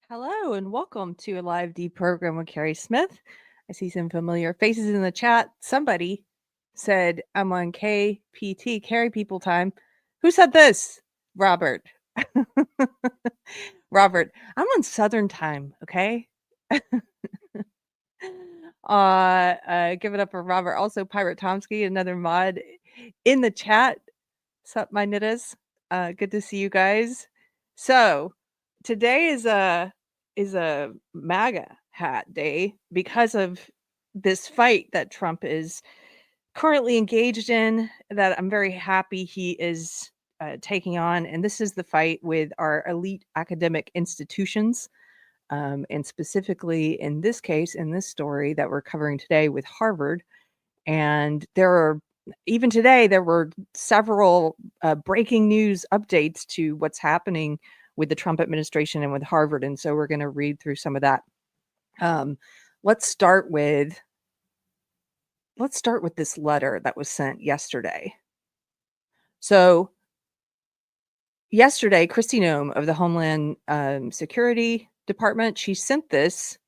Hello and welcome to a live Deprogrammed with Keri Smith. I see some familiar faces in the chat. Somebody said I'm on KPT, Keri People Time. Who said this? Robert. Robert, I'm on Southern Time, okay? Give it up for Robert. Also, Pirate Tomsky, another mod in the chat. Sup, my nittas? Good to see you guys. So today is a MAGA hat day because of this fight that Trump is currently engaged in, that I'm very happy he is taking on. And this is the fight with our elite academic institutions. And specifically in this case, in this story that we're covering today with Harvard. And even today, there were several breaking news updates to what's happening with the Trump administration and with Harvard. And so we're going to read through some of that. Let's start with this letter that was sent yesterday. So yesterday, Kristi Noem of the Homeland Security Department, she sent this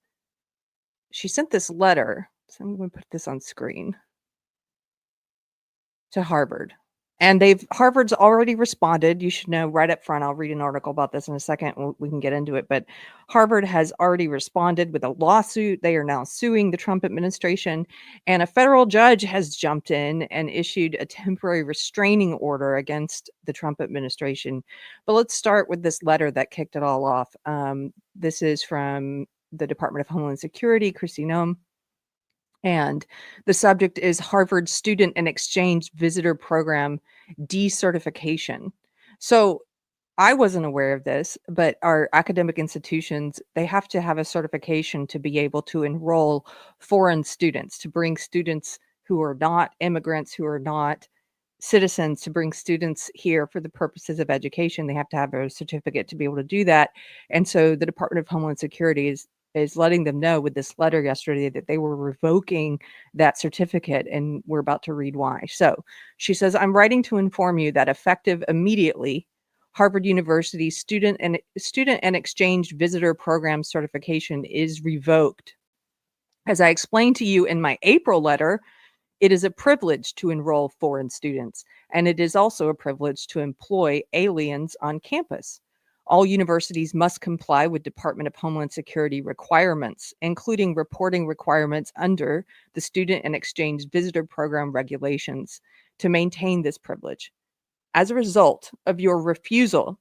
letter. So I'm going to put this on screen. To Harvard. And Harvard's already responded. You should know right up front. I'll read an article about this in a second. We can get into it. But Harvard has already responded with a lawsuit. They are now suing the Trump administration. And a federal judge has jumped in and issued a temporary restraining order against the Trump administration. But let's start with this letter that kicked it all off. This is from the Department of Homeland Security, Kristi Noem. And the subject is Harvard Student and Exchange Visitor Program decertification. So I wasn't aware of this, but our academic institutions, they have to have a certification to be able to enroll foreign students, to bring students who are not immigrants, who are not citizens, to bring students here for the purposes of education. They have to have a certificate to be able to do that. And so the Department of Homeland Security is letting them know with this letter yesterday that they were revoking that certificate, and we're about to read why. So she says, I'm writing to inform you that effective immediately, Harvard University student and exchange visitor program certification is revoked. As I explained to you in my April letter, it is a privilege to enroll foreign students, and it is also a privilege to employ aliens on campus. All universities must comply with Department of Homeland Security requirements, including reporting requirements under the Student and Exchange Visitor Program regulations, to maintain this privilege. As a result of your refusal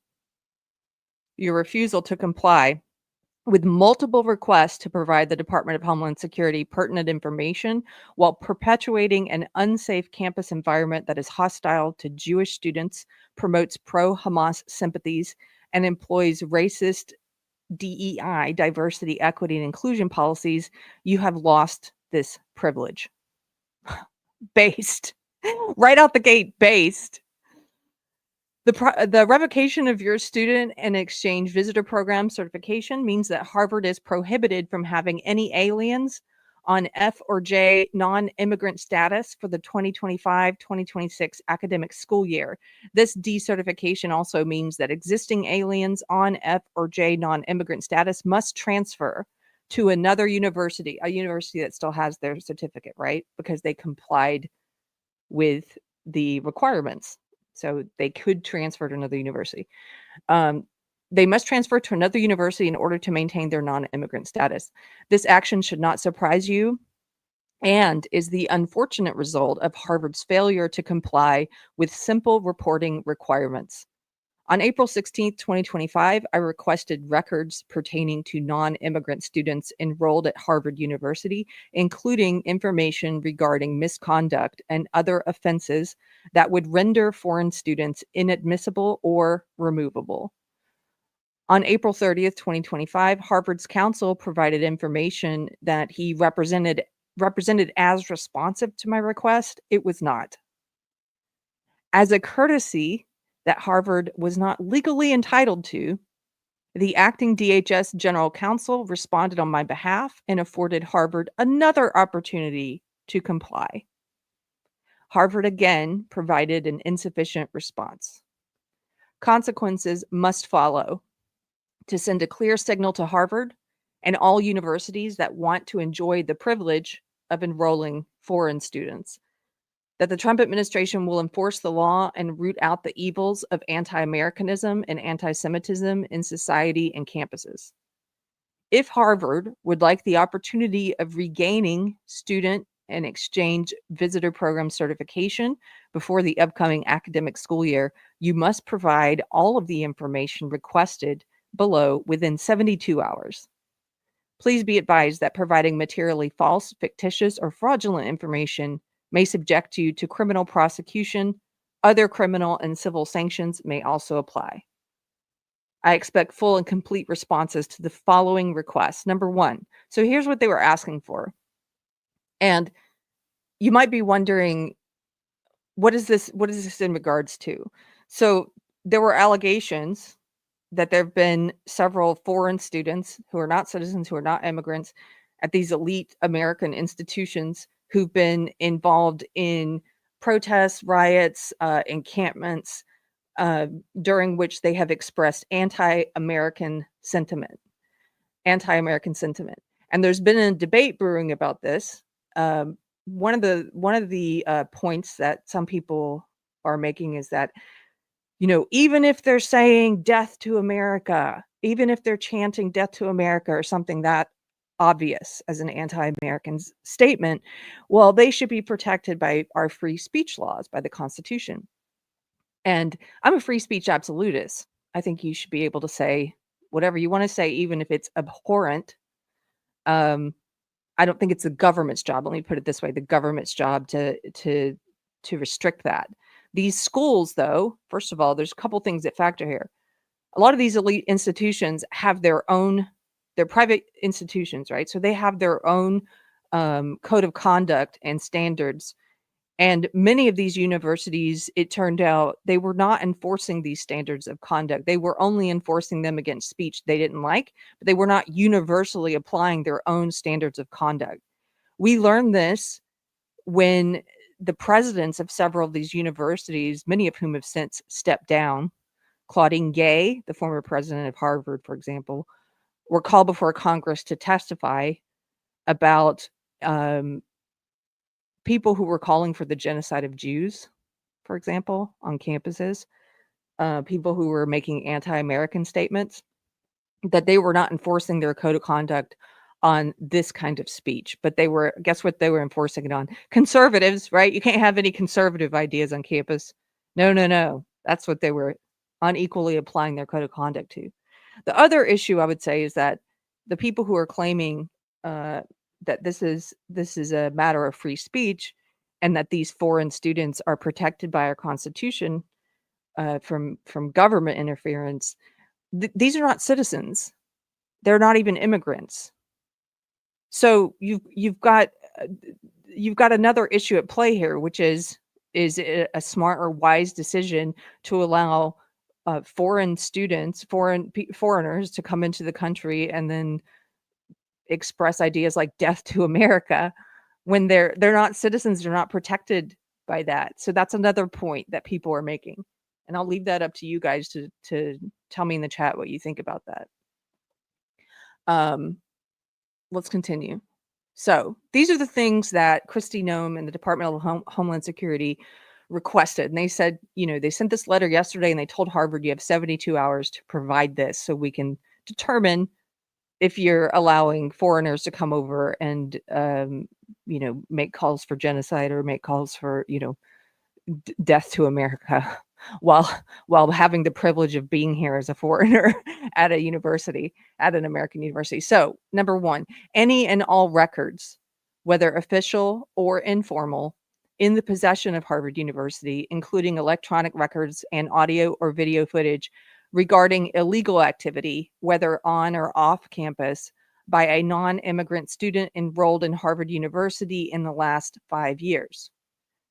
to comply with multiple requests to provide the Department of Homeland Security pertinent information while perpetuating an unsafe campus environment that is hostile to Jewish students, promotes pro-Hamas sympathies, and employs racist DEI, diversity, equity, and inclusion policies, you have lost this privilege. Based. Right out the gate, based. The revocation of your student and exchange visitor program certification means that Harvard is prohibited from having any aliens on F or J non-immigrant status for the 2025-2026 academic school year. This decertification also means that existing aliens on F or J non-immigrant status must transfer to another university, a university that still has their certificate, right? Because they complied with the requirements. So they could transfer to another university. They must transfer to another university in order to maintain their non-immigrant status. This action should not surprise you and is the unfortunate result of Harvard's failure to comply with simple reporting requirements. On April 16, 2025, I requested records pertaining to non-immigrant students enrolled at Harvard University, including information regarding misconduct and other offenses that would render foreign students inadmissible or removable. On April 30th, 2025, Harvard's counsel provided information that he represented as responsive to my request. It was not. As a courtesy that Harvard was not legally entitled to, the acting DHS general counsel responded on my behalf and afforded Harvard another opportunity to comply. Harvard again provided an insufficient response. Consequences must follow. to send a clear signal to Harvard and all universities that want to enjoy the privilege of enrolling foreign students, that the Trump administration will enforce the law and root out the evils of anti-Americanism and anti-Semitism in society and campuses. If Harvard would like the opportunity of regaining student and exchange visitor program certification before the upcoming academic school year, you must provide all of the information requested below within 72 hours. Please be advised that providing materially false, fictitious, or fraudulent information may subject you to criminal prosecution. Other criminal and civil sanctions may also apply. I expect full and complete responses to the following requests. Number one, so here's what they were asking for. And you might be wondering, what is this in regards to? So there were allegations that there have been several foreign students who are not citizens, who are not immigrants, at these elite American institutions who've been involved in protests, riots, encampments, during which they have expressed anti-American sentiment. And there's been a debate brewing about this. One of the points that some people are making is that, even if they're saying death to America, even if they're chanting death to America or something that obvious as an anti-American statement, well, they should be protected by our free speech laws, by the Constitution. And I'm a free speech absolutist. I think you should be able to say whatever you want to say, even if it's abhorrent. I don't think it's the government's job. Let me put it this way: the government's job to restrict that. These schools, though, first of all, there's a couple things that factor here. A lot of these elite institutions have they're private institutions, right? So they have their own code of conduct and standards. And many of these universities, it turned out, they were not enforcing these standards of conduct. They were only enforcing them against speech they didn't like, but they were not universally applying their own standards of conduct. We learned this when the presidents of several of these universities, many of whom have since stepped down, Claudine Gay, the former president of Harvard, for example, were called before Congress to testify about people who were calling for the genocide of Jews, for example, on campuses, people who were making anti-American statements, that they were not enforcing their code of conduct on this kind of speech, but they were, guess what they were enforcing it on? Conservatives, right? You can't have any conservative ideas on campus. No. That's what they were unequally applying their code of conduct to. The other issue I would say is that the people who are claiming that this is a matter of free speech and that these foreign students are protected by our Constitution from government interference, these are not citizens. They're not even immigrants. So you've got another issue at play here, which is it a smart or wise decision to allow foreign students, foreigners to come into the country and then express ideas like death to America when they're not citizens, they're not protected by that. So that's another point that people are making. And I'll leave that up to you guys to tell me in the chat what you think about that. Let's continue. So these are the things that Kristi Noem and the Department of Homeland Security requested. And they said, they sent this letter yesterday and they told Harvard, you have 72 hours to provide this so we can determine if you're allowing foreigners to come over and, make calls for genocide or make calls for, death to America while having the privilege of being here as a foreigner at a university, at an American university. So, number one, any and all records, whether official or informal, in the possession of Harvard University, including electronic records and audio or video footage regarding illegal activity, whether on or off campus, by a non-immigrant student enrolled in Harvard University in the last 5 years.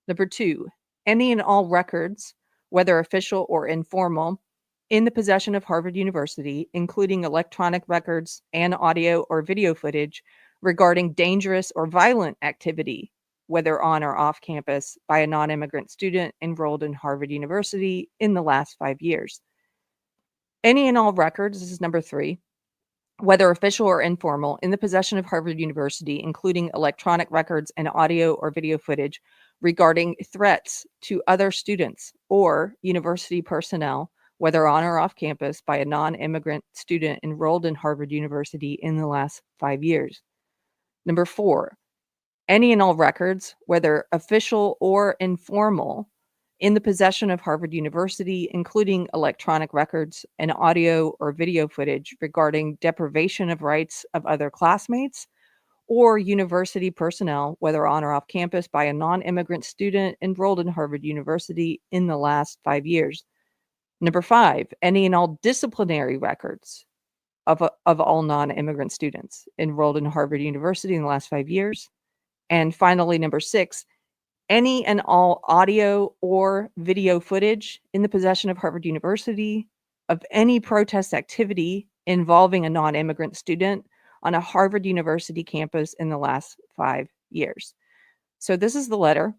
Number two, any and all records, whether official or informal, in the possession of Harvard University, including electronic records and audio or video footage regarding dangerous or violent activity, whether on or off campus, by a non-immigrant student enrolled in Harvard University in the last 5 years. Any and all records, this is number 3, whether official or informal, in the possession of Harvard University, including electronic records and audio or video footage regarding threats to other students or university personnel, whether on or off campus, by a non-immigrant student enrolled in Harvard University in the last 5 years. Number 4, any and all records, whether official or informal, in the possession of Harvard University, including electronic records and audio or video footage regarding deprivation of rights of other classmates or university personnel, whether on or off campus, by a non-immigrant student enrolled in Harvard University in the last 5 years. Number 5, any and all disciplinary records of all non-immigrant students enrolled in Harvard University in the last 5 years. And finally, number 6, any and all audio or video footage in the possession of Harvard University of any protest activity involving a non-immigrant student on a Harvard University campus in the last 5 years. So this is the letter.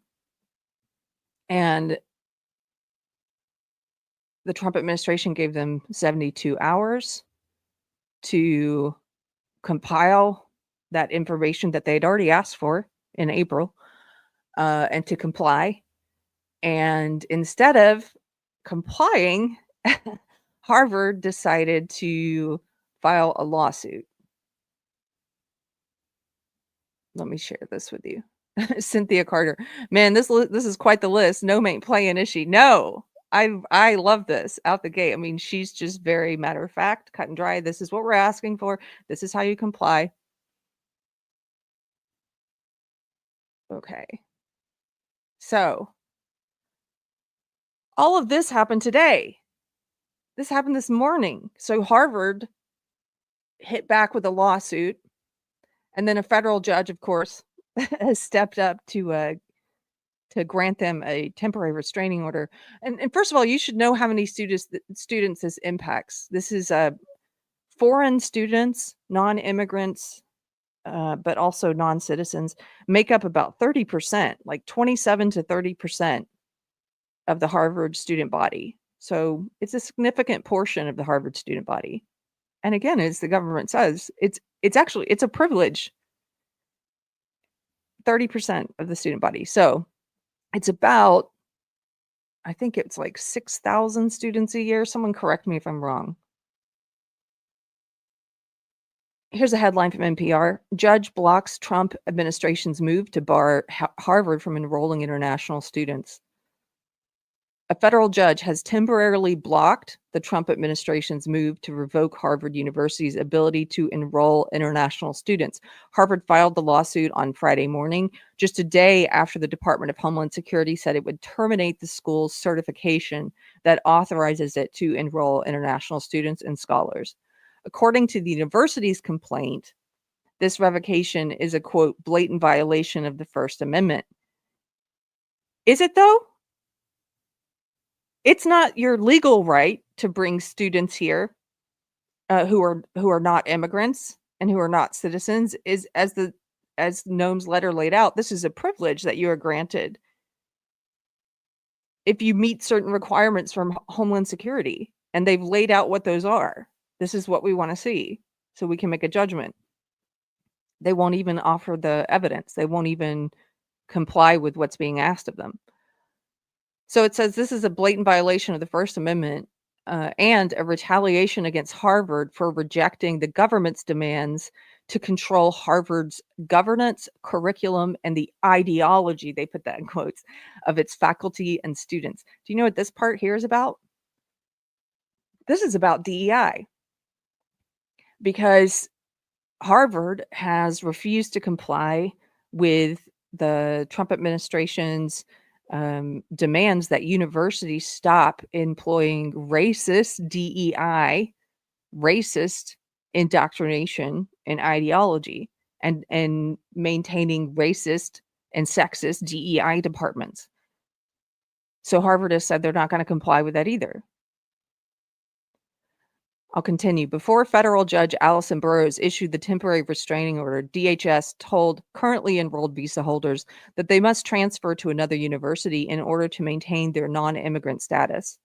And the Trump administration gave them 72 hours to compile that information that they'd already asked for in April, and to comply. And instead of complying, Harvard decided to file a lawsuit. Let me share this with you. Cynthia Carter. Man, this is quite the list. No ain't playing, is she? No. I love this out the gate. I mean, she's just very matter of fact, cut and dry. This is what we're asking for. This is how you comply. Okay. So, all of this happened today. This happened this morning. So Harvard hit back with a lawsuit, and then a federal judge, of course, has stepped up to grant them a temporary restraining order. And first of all, you should know how many students this impacts. This is foreign students, non-immigrants, but also non-citizens, make up about 30%, like 27 to 30% of the Harvard student body. So it's a significant portion of the Harvard student body. And again, as the government says, it's a privilege. 30% of the student body. So it's about, I think it's like 6,000 students a year. Someone correct me if I'm wrong. Here's a headline from NPR. Judge blocks Trump administration's move to bar Harvard from enrolling international students. A federal judge has temporarily blocked the Trump administration's move to revoke Harvard University's ability to enroll international students. Harvard filed the lawsuit on Friday morning, just a day after the Department of Homeland Security said it would terminate the school's certification that authorizes it to enroll international students and scholars. According to the university's complaint, this revocation is a, quote, blatant violation of the First Amendment. Is it, though? It's not your legal right to bring students here who are not immigrants and who are not citizens. Is as Noam's letter laid out, this is a privilege that you are granted if you meet certain requirements from Homeland Security, and they've laid out what those are. This is what we want to see, so we can make a judgment. They won't even offer the evidence. They won't even comply with what's being asked of them. So it says this is a blatant violation of the First Amendment and a retaliation against Harvard for rejecting the government's demands to control Harvard's governance, curriculum, and the ideology, they put that in quotes, of its faculty and students. Do you know what this part here is about? This is about DEI. Because Harvard has refused to comply with the Trump administration's demands that universities stop employing racist DEI, racist indoctrination and ideology, and maintaining racist and sexist DEI departments. So Harvard has said they're not going to comply with that either. I'll continue. Before federal judge Allison Burroughs issued the temporary restraining order, DHS told currently enrolled visa holders that they must transfer to another university in order to maintain their non-immigrant status.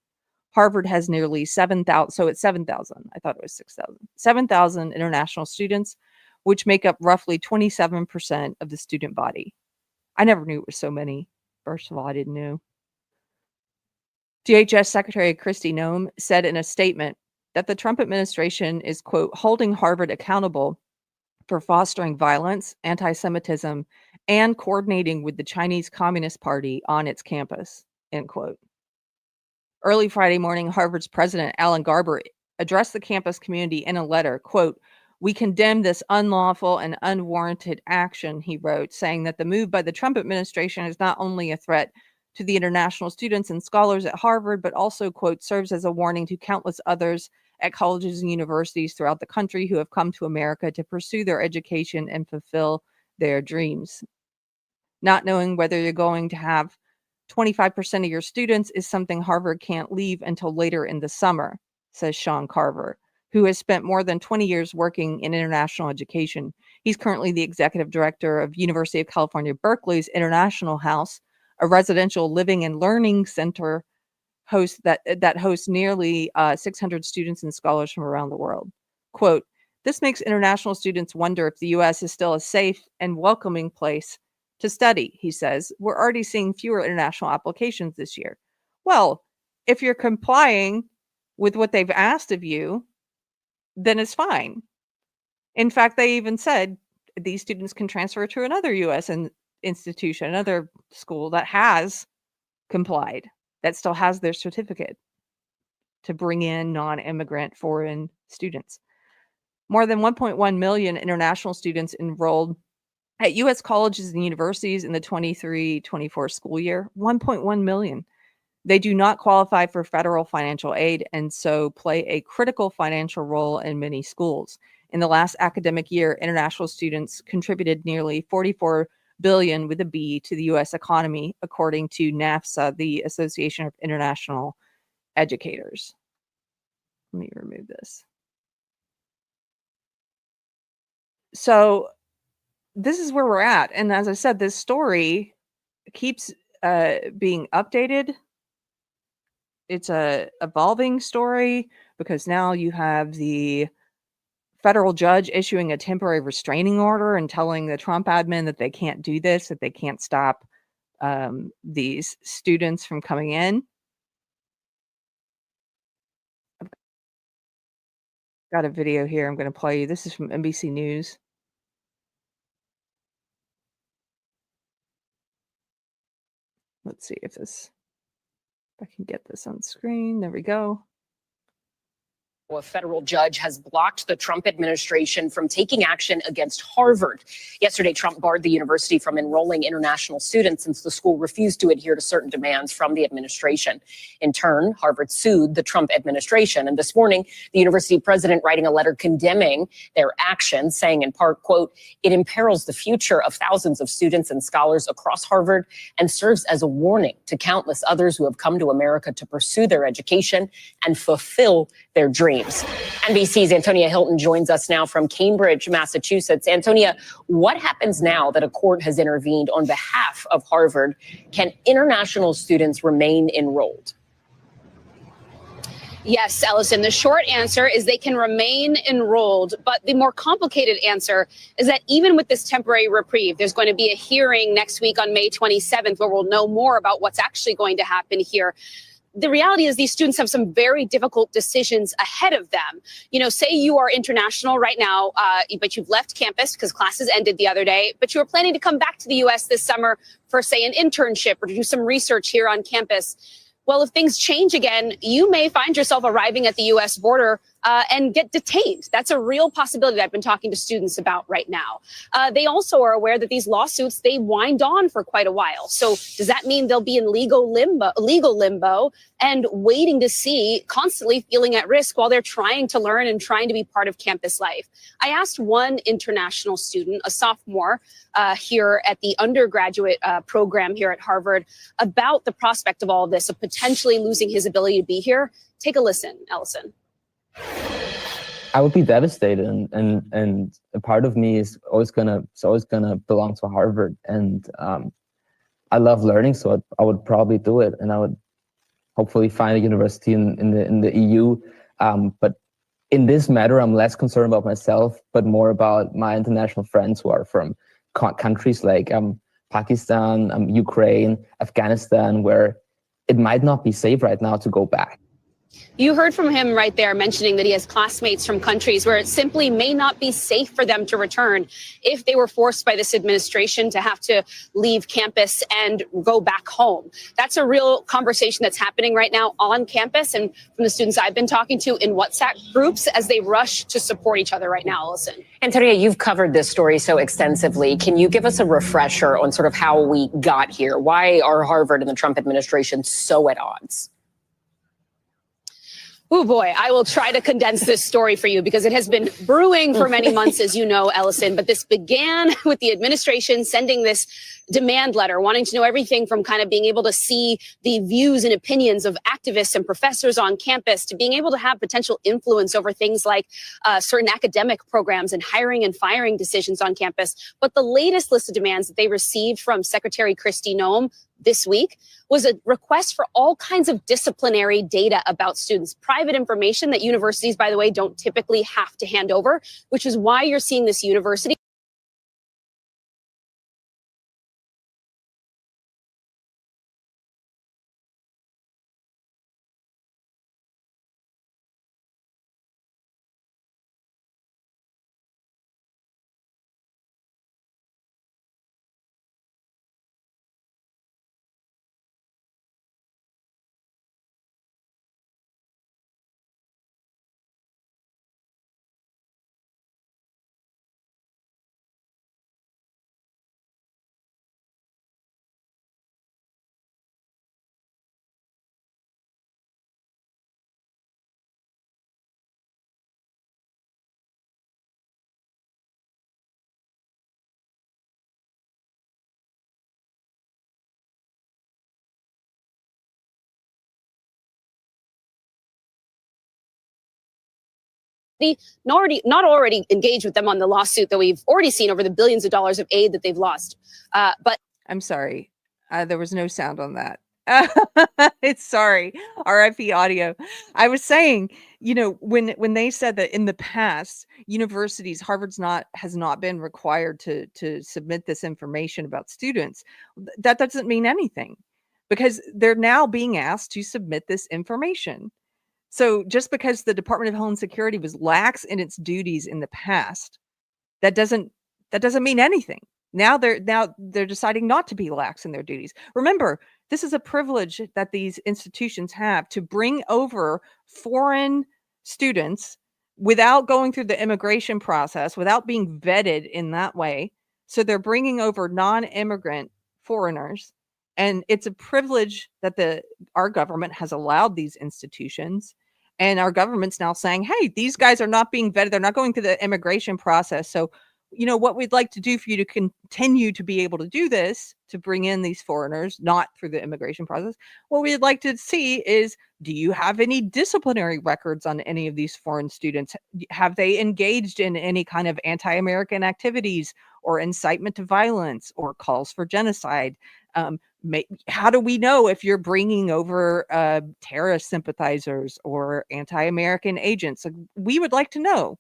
Harvard has nearly 7,000, so it's 7,000. I thought it was 6,000. 7,000 international students, which make up roughly 27% of the student body. I never knew it was so many. First of all, I didn't know. DHS Secretary Kristi Noem said in a statement that the Trump administration is, quote, holding Harvard accountable for fostering violence, anti-Semitism, and coordinating with the Chinese Communist Party on its campus, end quote. Early Friday morning, Harvard's president, Alan Garber, addressed the campus community in a letter, quote, we condemn this unlawful and unwarranted action, he wrote, saying that the move by the Trump administration is not only a threat to the international students and scholars at Harvard, but also, quote, serves as a warning to countless others at colleges and universities throughout the country who have come to America to pursue their education and fulfill their dreams. Not knowing whether you're going to have 25% of your students is something Harvard can't leave until later in the summer, says Sean Carver, who has spent more than 20 years working in international education. He's currently the executive director of University of California, Berkeley's International House, a residential living and learning center that hosts nearly 600 students and scholars from around the world. Quote, this makes international students wonder if the U.S. is still a safe and welcoming place to study, he says. We're already seeing fewer international applications this year. Well, if you're complying with what they've asked of you, then it's fine. In fact, they even said these students can transfer to another U.S. institution, another school that has complied, that still has their certificate to bring in non-immigrant foreign students. More than 1.1 million international students enrolled at U.S. colleges and universities in the 23-24 school year. 1.1 million. They do not qualify for federal financial aid and so play a critical financial role in many schools. In the last academic year, international students contributed nearly $44 billion with a B to the U.S. economy, according to NAFSA, the Association of International Educators. Let me remove this. So this is where we're at. And as I said, this story keeps being updated. It's a evolving story because now you have the federal judge issuing a temporary restraining order and telling the Trump admin that they can't do this, that they can't stop these students from coming in. I've got a video here I'm going to play you. This is from NBC News. Let's see if I can get this on screen. There we go. A federal judge has blocked the Trump administration from taking action against Harvard. Yesterday, Trump barred the university from enrolling international students since the school refused to adhere to certain demands from the administration. In turn, Harvard sued the Trump administration. And this morning, the university president writing a letter condemning their actions, saying in part, quote, it imperils the future of thousands of students and scholars across Harvard and serves as a warning to countless others who have come to America to pursue their education and fulfill their dreams. NBC's Antonia Hilton joins us now from Cambridge, Massachusetts. Antonia, what happens now that a court has intervened on behalf of Harvard? Can international students remain enrolled? Yes, Ellison, the short answer is they can remain enrolled, but the more complicated answer is that even with this temporary reprieve, there's going to be a hearing next week on May 27th where we'll know more about what's actually going to happen here. The reality is these students have some very difficult decisions ahead of them. You know, say you are international right now, but you've left campus because classes ended the other day, but you were planning to come back to the U.S. this summer for, say, an internship or to do some research here on campus. Well, if things change again, you may find yourself arriving at the U.S. border and get detained. That's a real possibility that I've been talking to students about right now. They also are aware that these lawsuits, they wind on for quite a while. So does that mean they'll be in legal limbo and waiting to see, constantly feeling at risk while they're trying to learn and trying to be part of campus life? I asked one international student, a sophomore here at the undergraduate program here at Harvard, about the prospect of all of this, of potentially losing his ability to be here. Take a listen, Ellison. I would be devastated, and a part of me is always gonna belong to Harvard, and I love learning, so I would probably do it, and I would hopefully find a university in the EU. But in this matter, I'm less concerned about myself, but more about my international friends who are from countries like Pakistan, Ukraine, Afghanistan, where it might not be safe right now to go back. You heard from him right there mentioning that he has classmates from countries where it simply may not be safe for them to return if they were forced by this administration to have to leave campus and go back home. That's a real conversation that's happening right now on campus and from the students I've been talking to in WhatsApp groups as they rush to support each other right now, Allison. And Taria, you've covered this story so extensively. Can you give us a refresher on sort of how we got here? Why are Harvard and the Trump administration so at odds? Oh boy, I will try to condense this story for you because it has been brewing for many months, as you know, Ellison. But this began with the administration sending this demand letter, wanting to know everything from kind of being able to see the views and opinions of activists and professors on campus to being able to have potential influence over things like certain academic programs and hiring and firing decisions on campus. But the latest list of demands that they received from Secretary Kristi Noem this week was a request for all kinds of disciplinary data about students, private information that universities, by the way, don't typically have to hand over, which is why you're seeing this university not already engaged with them on the lawsuit that we've already seen over the billions of dollars of aid that they've lost. But I'm sorry. There was no sound on that. It's sorry. RIP audio. I was saying, when they said that in the past, universities, has not been required to submit this information about students. That doesn't mean anything because they're now being asked to submit this information. So just because the Department of Homeland Security was lax in its duties in the past, that doesn't mean anything. Now they're deciding not to be lax in their duties. Remember, this is a privilege that these institutions have to bring over foreign students without going through the immigration process, without being vetted in that way. So they're bringing over non-immigrant foreigners, and it's a privilege that our government has allowed these institutions. And our government's now saying, hey, these guys are not being vetted. They're not going through the immigration process. So, what we'd like to do for you to continue to be able to do this, to bring in these foreigners, not through the immigration process, what we'd like to see is, do you have any disciplinary records on any of these foreign students? Have they engaged in any kind of anti-American activities or incitement to violence or calls for genocide? How do we know if you're bringing over terrorist sympathizers or anti-American agents? We would like to know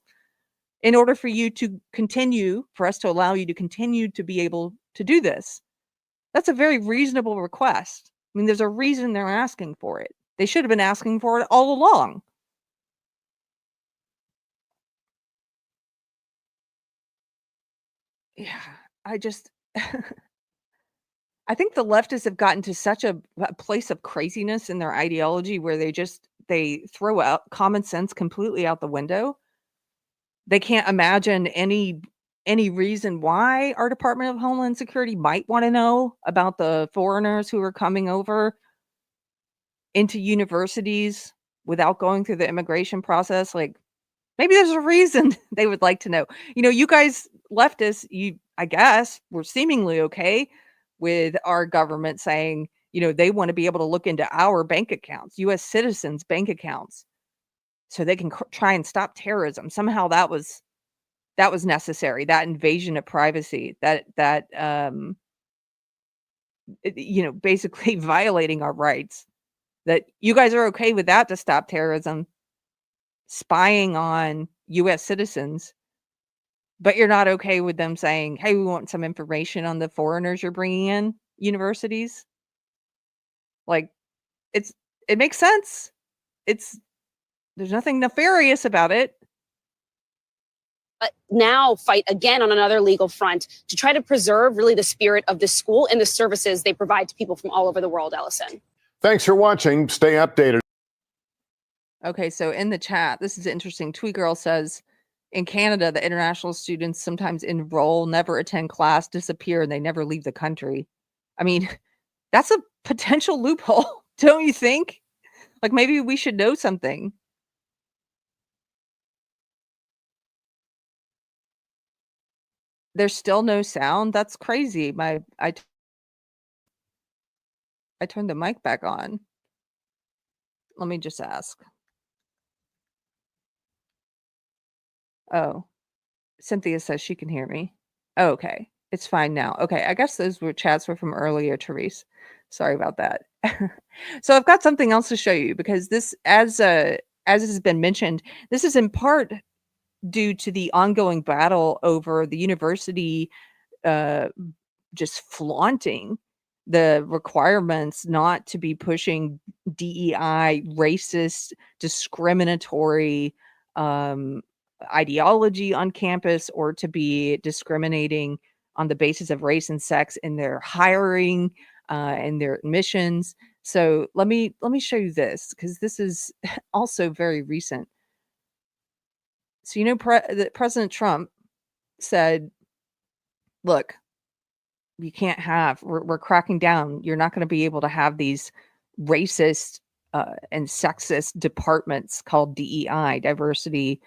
in order for us to allow you to continue to be able to do this. That's a very reasonable request. I mean, there's a reason they're asking for it. They should have been asking for it all along. Yeah, I think the leftists have gotten to such a place of craziness in their ideology where they throw out common sense completely out the window. They can't imagine any reason why our Department of Homeland Security might want to know about the foreigners who are coming over into universities without going through the immigration process. Like, maybe there's a reason they would like to know. You guys leftists, I guess, were seemingly okay with our government saying, they want to be able to look into our bank accounts, U.S. citizens' bank accounts, so they can try and stop terrorism. Somehow that was necessary, that invasion of privacy, that basically violating our rights. that you guys are okay with that to stop terrorism, spying on U.S. citizens, but you're not okay with them saying, hey, we want some information on the foreigners you're bringing in universities. Like, it makes sense. There's nothing nefarious about it. Now fight again on another legal front to try to preserve really the spirit of the school and the services they provide to people from all over the world, Ellison. Thanks for watching. Stay updated. Okay, so in the chat, this is interesting. Twee Girl says, in Canada, the international students sometimes enroll, never attend class, disappear, and they never leave the country. I mean, that's a potential loophole, don't you think? Like, maybe we should know something. There's still no sound? That's crazy. I turned the mic back on. Let me just ask. Oh, Cynthia says she can hear me. Oh, okay. It's fine now. Okay, I guess those chats were from earlier, Therese. Sorry about that. So I've got something else to show you, because this, as has been mentioned, this is in part due to the ongoing battle over the university just flaunting the requirements not to be pushing DEI, racist, discriminatory ideology on campus, or to be discriminating on the basis of race and sex in their hiring and their admissions. So let me show you this, because this is also very recent. So, you know, President Trump said, look, you can't have, we're cracking down. You're not going to be able to have these racist and sexist departments called DEI, diversity,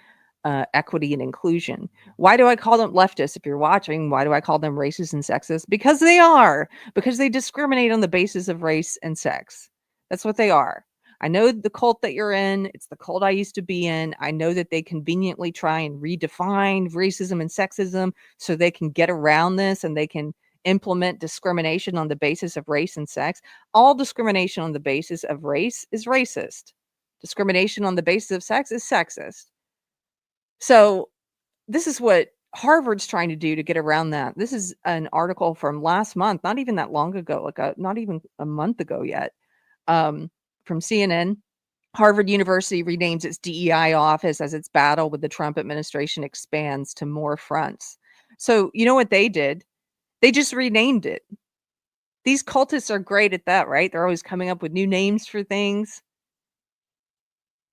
equity, and inclusion. Why do I call them leftists? If you're watching, why do I call them racist and sexist? Because they are, because they discriminate on the basis of race and sex. That's what they are. I know the cult that you're in. It's the cult I used to be in. I know that they conveniently try and redefine racism and sexism so they can get around this, and they can implement discrimination on the basis of race and sex. All discrimination on the basis of race is racist. Discrimination on the basis of sex is sexist. So this is what Harvard's trying to do to get around that. This is an article from last month, not even that long ago, like not even a month ago yet, from CNN. Harvard University renames its DEI office as its battle with the Trump administration expands to more fronts. So you know what they did? They just renamed it. These cultists are great at that, right? They're always coming up with new names for things.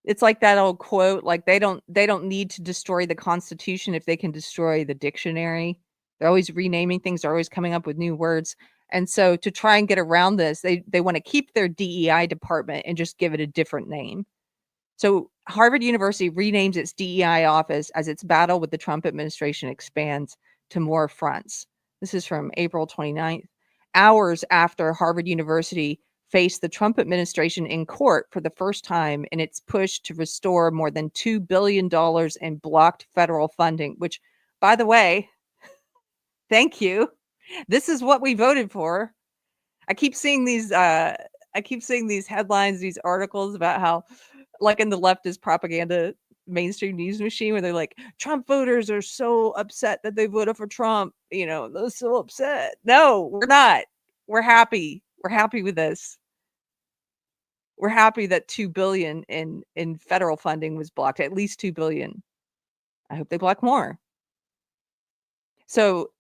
It's like that old quote, like they don't need to destroy the Constitution if they can destroy the dictionary. They're always renaming things. They're always coming up with new words. And so to try and get around this, they want to keep their DEI department and just give it a different name. So Harvard University renames its DEI office as its battle with the Trump administration expands to more fronts. This is from April 29th, hours after Harvard University faced the Trump administration in court for the first time in its push to restore more than $2 billion in blocked federal funding, which, by the way, thank you. This is what we voted for. I keep seeing these headlines, these articles about how, like in the leftist propaganda mainstream news machine, where they're like, Trump voters are so upset that they voted for Trump. You know, they're so upset. No, we're not. We're happy. We're happy with this. We're happy that $2 billion in federal funding was blocked, at least $2 billion. I hope they block more. So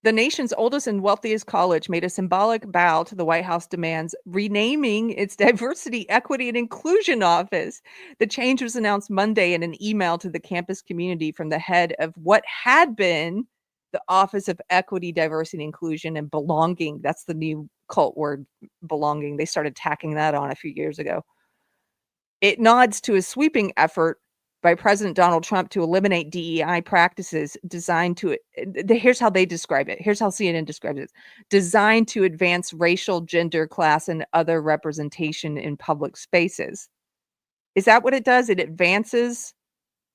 the nation's oldest and wealthiest college made a symbolic bow to the White House demands, renaming its Diversity, Equity, and Inclusion Office. The change was announced Monday in an email to the campus community from the head of what had been the Office of Equity, Diversity, and Inclusion and Belonging. That's the new cult word, belonging. They started tacking that on a few years ago. It nods to a sweeping effort by President Donald Trump to eliminate DEI practices designed to, here's how they describe it. Here's how CNN describes it. Designed to advance racial, gender, class, and other representation in public spaces. Is that what it does? It advances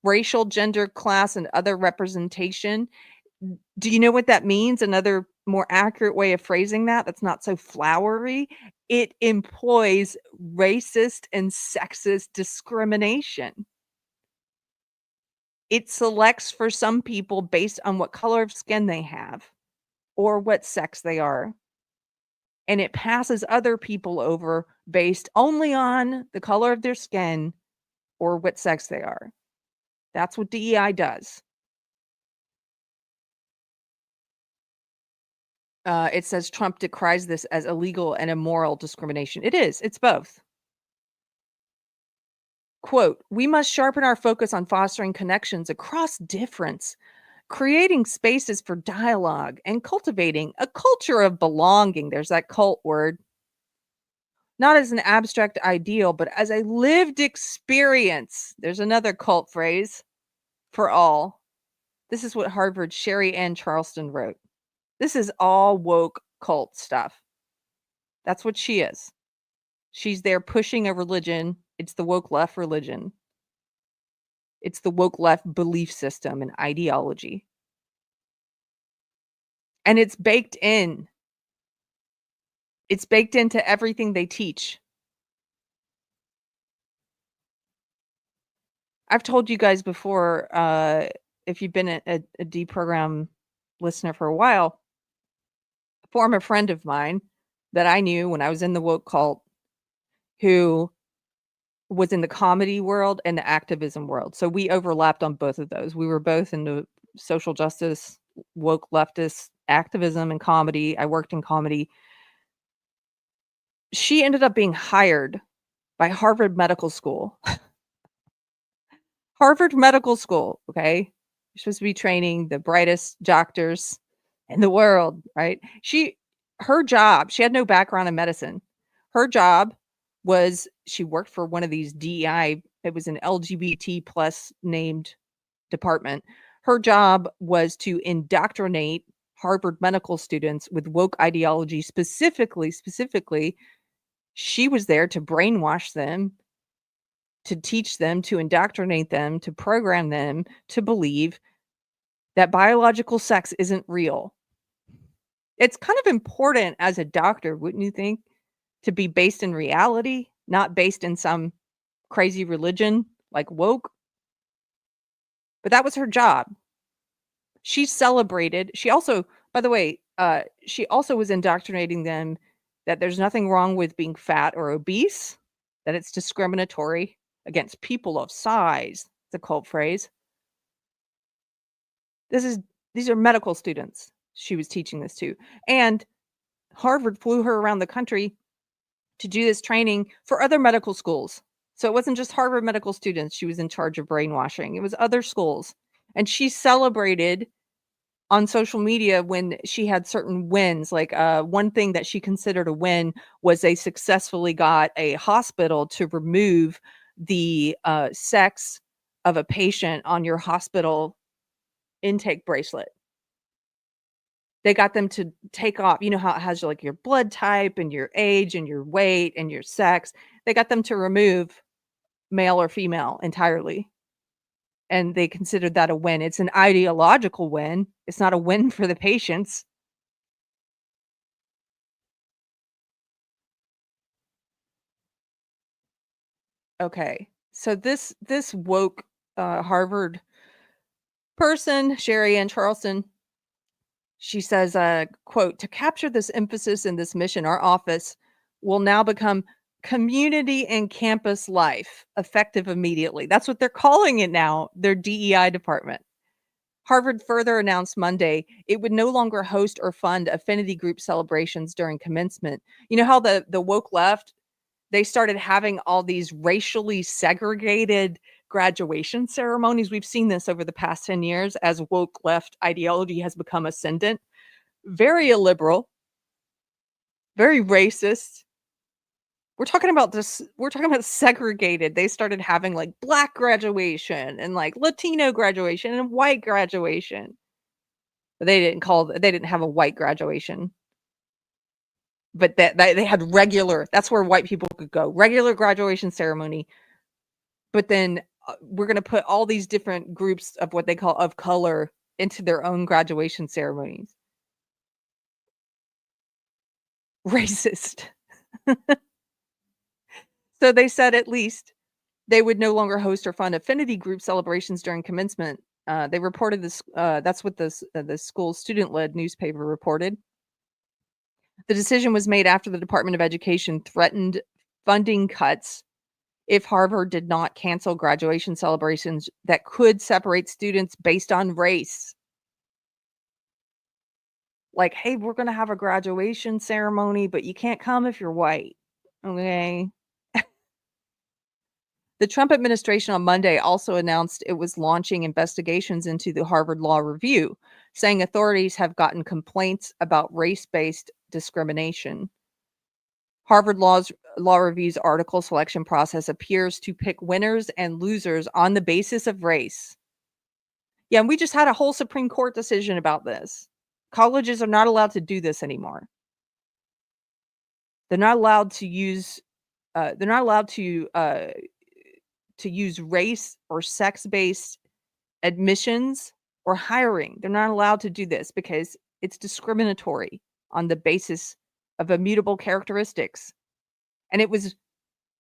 racial, gender, class, and other representation. Do you know what that means? Another more accurate way of phrasing that's not so flowery, it employs racist and sexist discrimination. It selects for some people based on what color of skin they have or what sex they are. And it passes other people over based only on the color of their skin or what sex they are. That's what DEI does. It says Trump decries this as illegal and immoral discrimination. It is. It's both. Quote, we must sharpen our focus on fostering connections across difference, creating spaces for dialogue, and cultivating a culture of belonging. There's that cult word. Not as an abstract ideal, but as a lived experience. There's another cult phrase for all. This is what Harvard's Sherry Ann Charleston wrote. This is all woke cult stuff. That's what she is. She's there pushing a religion. It's the woke left religion. It's the woke left belief system and ideology. And it's baked in. It's baked into everything they teach. I've told you guys before, if you've been a Deprogrammed listener for a while, a former friend of mine that I knew when I was in the woke cult, who was in the comedy world and the activism world. So we overlapped on both of those. We were both into social justice, woke leftist activism and comedy. I worked in comedy. She ended up being hired by Harvard Medical School. Harvard Medical School, okay? You're supposed to be training the brightest doctors in the world, right? Her job, she had no background in medicine. Her job was she worked for one of these DEI, it was an LGBT plus named department. Her job was to indoctrinate Harvard medical students with woke ideology. Specifically, she was there to brainwash them, to teach them, to indoctrinate them, to program them to believe that biological sex isn't real. It's kind of important as a doctor, wouldn't you think, to be based in reality, not based in some crazy religion like woke? But that was her job. She celebrated. She also, by the way, she also was indoctrinating them that there's nothing wrong with being fat or obese, that it's discriminatory against people of size. It's a cult phrase. These are medical students she was teaching this to. And Harvard flew her around the country to do this training for other medical schools. So it wasn't just Harvard medical students she was in charge of brainwashing. It was other schools. And she celebrated on social media when she had certain wins. Like one thing that she considered a win was they successfully got a hospital to remove the sex of a patient on your hospital intake bracelet. They got them to take off, you know how it has like your blood type and your age and your weight and your sex. They got them to remove male or female entirely. And they considered that a win. It's an ideological win. It's not a win for the patients. Okay. So this woke Harvard person, Sherry Ann Charleston, she says, quote, to capture this emphasis in this mission, our office will now become community and campus life, effective immediately. That's what they're calling it now, their DEI department. Harvard further announced Monday it would no longer host or fund affinity group celebrations during commencement. You know how the woke left, they started having all these racially segregated graduation ceremonies. We've seen this over the past 10 years as woke left ideology has become ascendant. Very illiberal, very racist. We're talking about segregated. They started having like black graduation and like Latino graduation and white graduation. But they didn't have a white graduation. But that they had regular, that's where white people could go. Regular graduation ceremony. But then we're going to put all these different groups of what they call of color into their own graduation ceremonies. racist. So they said at least they would no longer host or fund affinity group celebrations during commencement. They reported this. That's what the school's student-led newspaper reported. The decision was made after the Department of Education threatened funding cuts if Harvard did not cancel graduation celebrations that could separate students based on race. Like, hey, we're going to have a graduation ceremony, but you can't come if you're white. Okay. The Trump administration on Monday also announced it was launching investigations into the Harvard Law Review, saying authorities have gotten complaints about race-based discrimination. Harvard Law Review's article selection process appears to pick winners and losers on the basis of race. Yeah, and we just had a whole Supreme Court decision about this. Colleges are not allowed to do this anymore. They're not allowed to use use race or sex-based admissions or hiring. They're not allowed to do this because it's discriminatory on the basis of immutable characteristics. And it was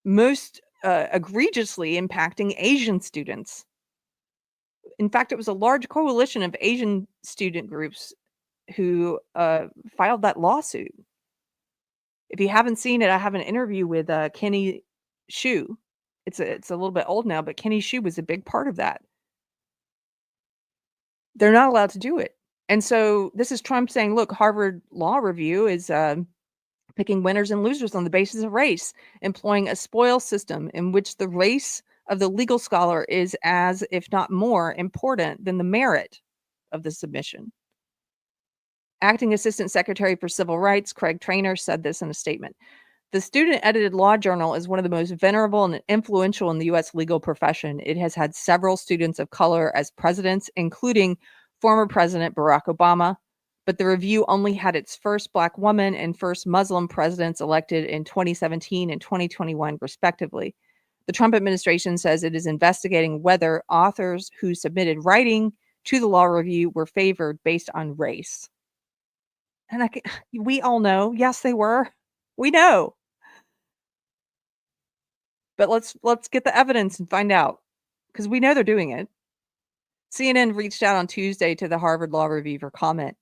most egregiously impacting Asian students. In fact, it was a large coalition of Asian student groups who filed that lawsuit. If you haven't seen it, I have an interview with Kenny Xu. It's a little bit old now, but Kenny Xu was a big part of that. They're not allowed to do it. And so this is Trump saying, look, Harvard Law Review is picking winners and losers on the basis of race, employing a spoil system in which the race of the legal scholar is as, if not more, important than the merit of the submission. Acting Assistant Secretary for Civil Rights, Craig Traynor, said this in a statement. The student-edited law journal is one of the most venerable and influential in the U.S. legal profession. It has had several students of color as presidents, including former President Barack Obama, but the review only had its first Black woman and first Muslim presidents elected in 2017 and 2021, respectively. The Trump administration says it is investigating whether authors who submitted writing to the law review were favored based on race. And we all know, yes, they were. We know. But let's get the evidence and find out, because we know they're doing it. CNN reached out on Tuesday to the Harvard Law Review for comment.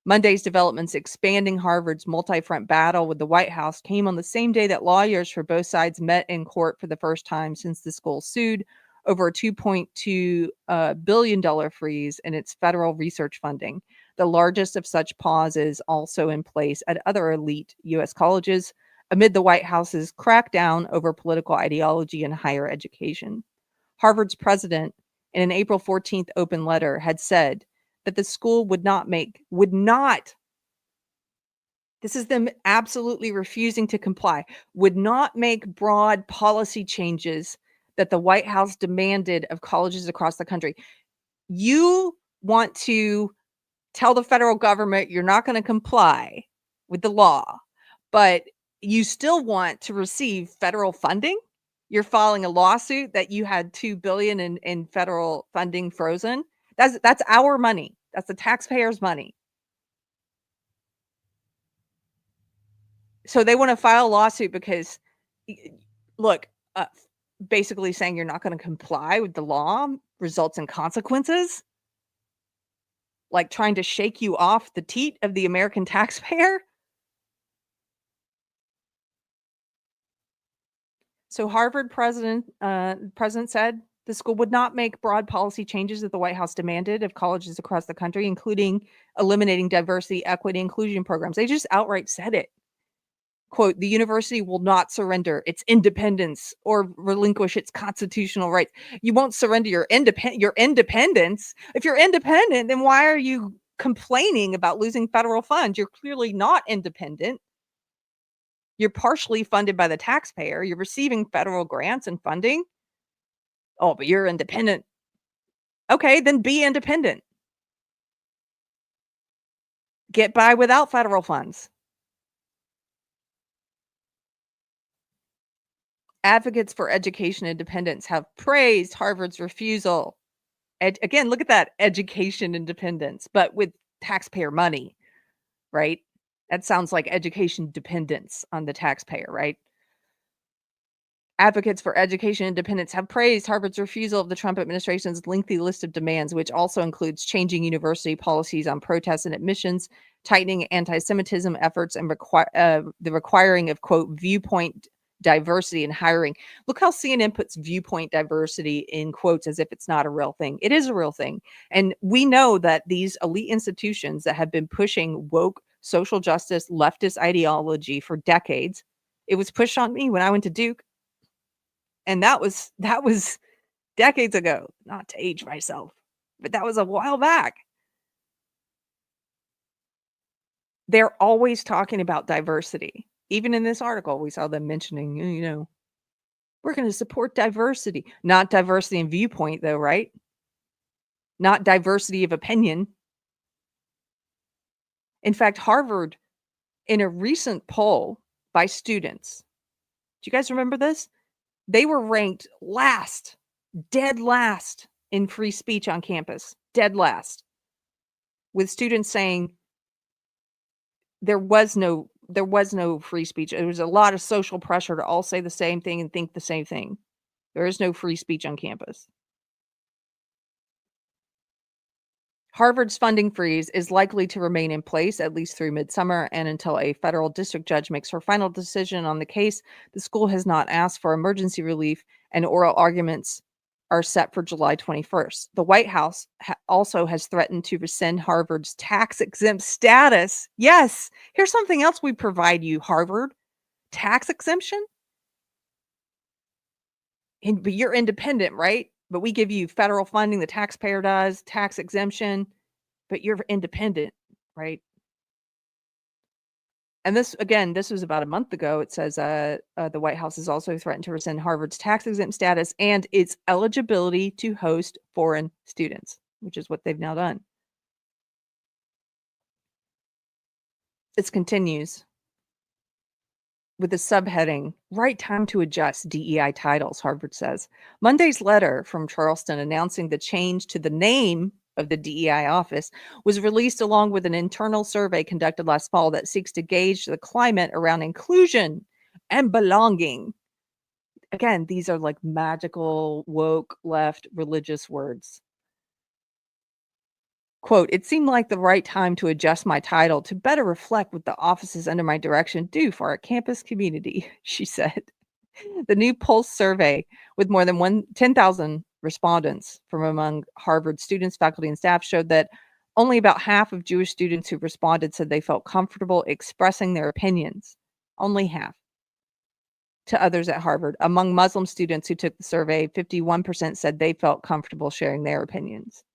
Monday's developments expanding Harvard's multi-front battle with the White House came on the same day that lawyers for both sides met in court for the first time since the school sued over a $2.2 billion freeze in its federal research funding, the largest of such pauses also in place at other elite U.S. colleges amid the White House's crackdown over political ideology in higher education. Harvard's president, in an April 14th open letter, had said that the school would not, this is them absolutely refusing to comply, would not make broad policy changes that the White House demanded of colleges across the country. You want to tell the federal government you're not going to comply with the law, but you still want to receive federal funding? You're filing a lawsuit that you had $2 billion in federal funding frozen. That's our money. That's the taxpayers' money. So they want to file a lawsuit because, look, basically saying you're not going to comply with the law results in consequences, like trying to shake you off the teat of the American taxpayer. So Harvard president said the school would not make broad policy changes that the White House demanded of colleges across the country, including eliminating diversity, equity, inclusion programs. They just outright said it. Quote, the university will not surrender its independence or relinquish its constitutional rights. You won't surrender your independence. If you're independent, then why are you complaining about losing federal funds? You're clearly not independent. You're partially funded by the taxpayer. You're receiving federal grants and funding. Oh, but you're independent. Okay, then be independent. Get by without federal funds. Advocates for education independence have praised Harvard's refusal. Again, look at that, education independence, but with taxpayer money, right? That sounds like education dependence on the taxpayer, right? Advocates for education independence have praised Harvard's refusal of the Trump administration's lengthy list of demands, which also includes changing university policies on protests and admissions, tightening anti-Semitism efforts, and the requiring of, quote, viewpoint diversity in hiring. Look how CNN puts viewpoint diversity in quotes as if it's not a real thing. It is a real thing. And we know that these elite institutions that have been pushing woke social justice, leftist ideology for decades, it was pushed on me when I went to Duke. And that was decades ago, not to age myself, but that was a while back. They're always talking about diversity. Even in this article, we saw them mentioning, you know, we're going to support diversity, not diversity in viewpoint though, right? Not diversity of opinion. In fact, Harvard, in a recent poll by students, do you guys remember this? They were ranked last, dead last in free speech on campus, dead last, with students saying there was no free speech. There was a lot of social pressure to all say the same thing and think the same thing. There is no free speech on campus. Harvard's funding freeze is likely to remain in place at least through midsummer and until a federal district judge makes her final decision on the case. The school has not asked for emergency relief, and oral arguments are set for July 21st. The White House also has threatened to rescind Harvard's tax-exempt status. Yes, here's something else we provide you, Harvard. Tax exemption? But you're independent, right? But we give you federal funding, the taxpayer does, tax exemption, but you're independent, right? And this was about a month ago. It says the White House has also threatened to rescind Harvard's tax-exempt status and its eligibility to host foreign students, which is what they've now done. It continues with the subheading, right time to adjust DEI titles, Harvard says. Monday's letter from Charleston announcing the change to the name of the DEI office was released along with an internal survey conducted last fall that seeks to gauge the climate around inclusion and belonging. Again, these are like magical, woke, left, religious words. Quote, it seemed like the right time to adjust my title to better reflect what the offices under my direction do for our campus community, she said. The new Pulse survey, with more than 10,000 respondents from among Harvard students, faculty, and staff, showed that only about half of Jewish students who responded said they felt comfortable expressing their opinions. Only half. To others at Harvard. Among Muslim students who took the survey, 51% said they felt comfortable sharing their opinions.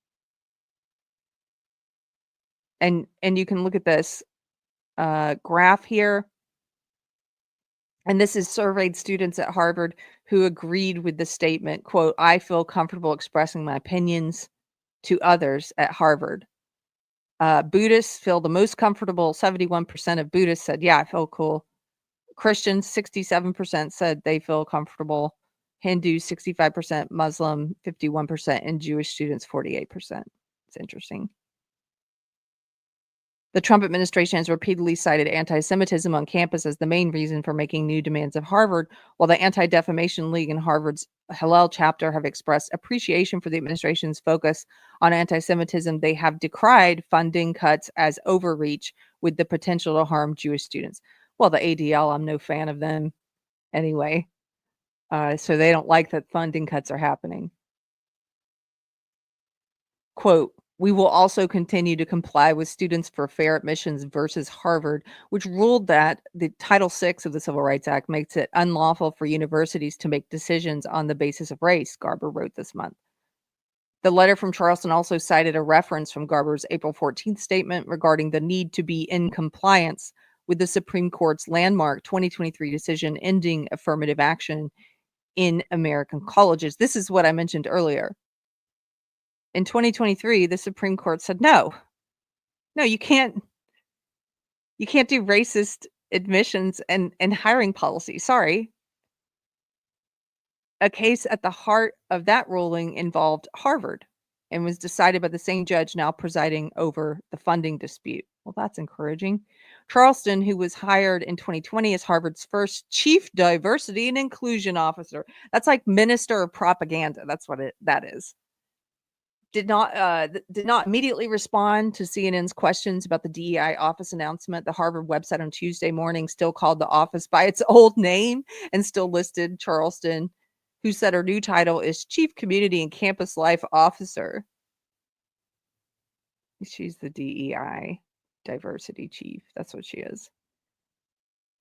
And you can look at this graph here. And this is surveyed students at Harvard who agreed with the statement, quote, I feel comfortable expressing my opinions to others at Harvard. Buddhists feel the most comfortable. 71% of Buddhists said, yeah, I feel cool. Christians, 67% said they feel comfortable. Hindus, 65%, Muslim, 51%, and Jewish students, 48%. It's interesting. The Trump administration has repeatedly cited anti-Semitism on campus as the main reason for making new demands of Harvard, while the Anti-Defamation League and Harvard's Hillel chapter have expressed appreciation for the administration's focus on anti-Semitism. They have decried funding cuts as overreach with the potential to harm Jewish students. Well, the ADL, I'm no fan of them anyway. So they don't like that funding cuts are happening. Quote, we will also continue to comply with Students for Fair Admissions versus Harvard, which ruled that the Title VI of the Civil Rights Act makes it unlawful for universities to make decisions on the basis of race, Garber wrote this month. The letter from Charleston also cited a reference from Garber's April 14th statement regarding the need to be in compliance with the Supreme Court's landmark 2023 decision ending affirmative action in American colleges. This is what I mentioned earlier. In 2023, the Supreme Court said, no, you can't do racist admissions and hiring policy. Sorry. A case at the heart of that ruling involved Harvard and was decided by the same judge now presiding over the funding dispute. Well, that's encouraging. Charleston, who was hired in 2020 as Harvard's first chief diversity and inclusion officer. That's like minister of propaganda. That's what that is. Did not immediately respond to CNN's questions about the DEI office announcement. The Harvard website on Tuesday morning still called the office by its old name and still listed Charleston, who said her new title is Chief Community and Campus Life Officer. She's the DEI diversity chief. That's what she is.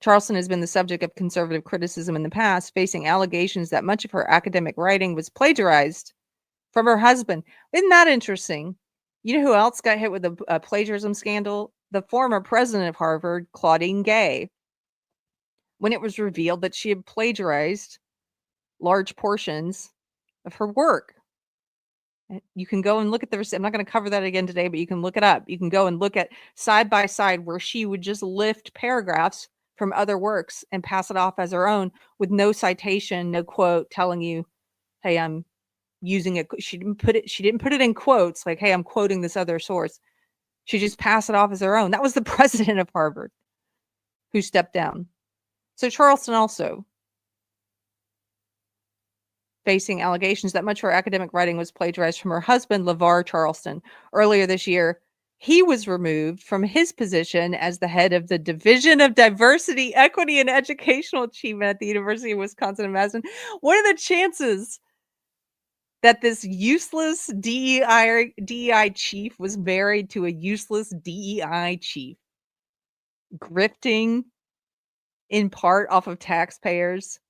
Charleston has been the subject of conservative criticism in the past, facing allegations that much of her academic writing was plagiarized from her husband. Isn't that interesting? You know who else got hit with a plagiarism scandal? The former president of Harvard, Claudine Gay, when it was revealed that she had plagiarized large portions of her work. You can go and look at the receipt. I'm not going to cover that again today, but you can look it up. You can go and look at side by side where she would just lift paragraphs from other works and pass it off as her own with no citation, no quote telling you, hey, I'm using it. She didn't put it in quotes like, hey, I'm quoting this other source. She just passed it off as her own. That was the president of Harvard who stepped down. So Charleston also facing allegations that much of her academic writing was plagiarized from her husband, LeVar Charleston. Earlier this year, he was removed from his position as the head of the Division of Diversity, Equity, and Educational Achievement at the University of Wisconsin-Madison. What are the chances that this useless DEI chief was married to a useless DEI chief, grifting in part off of taxpayers?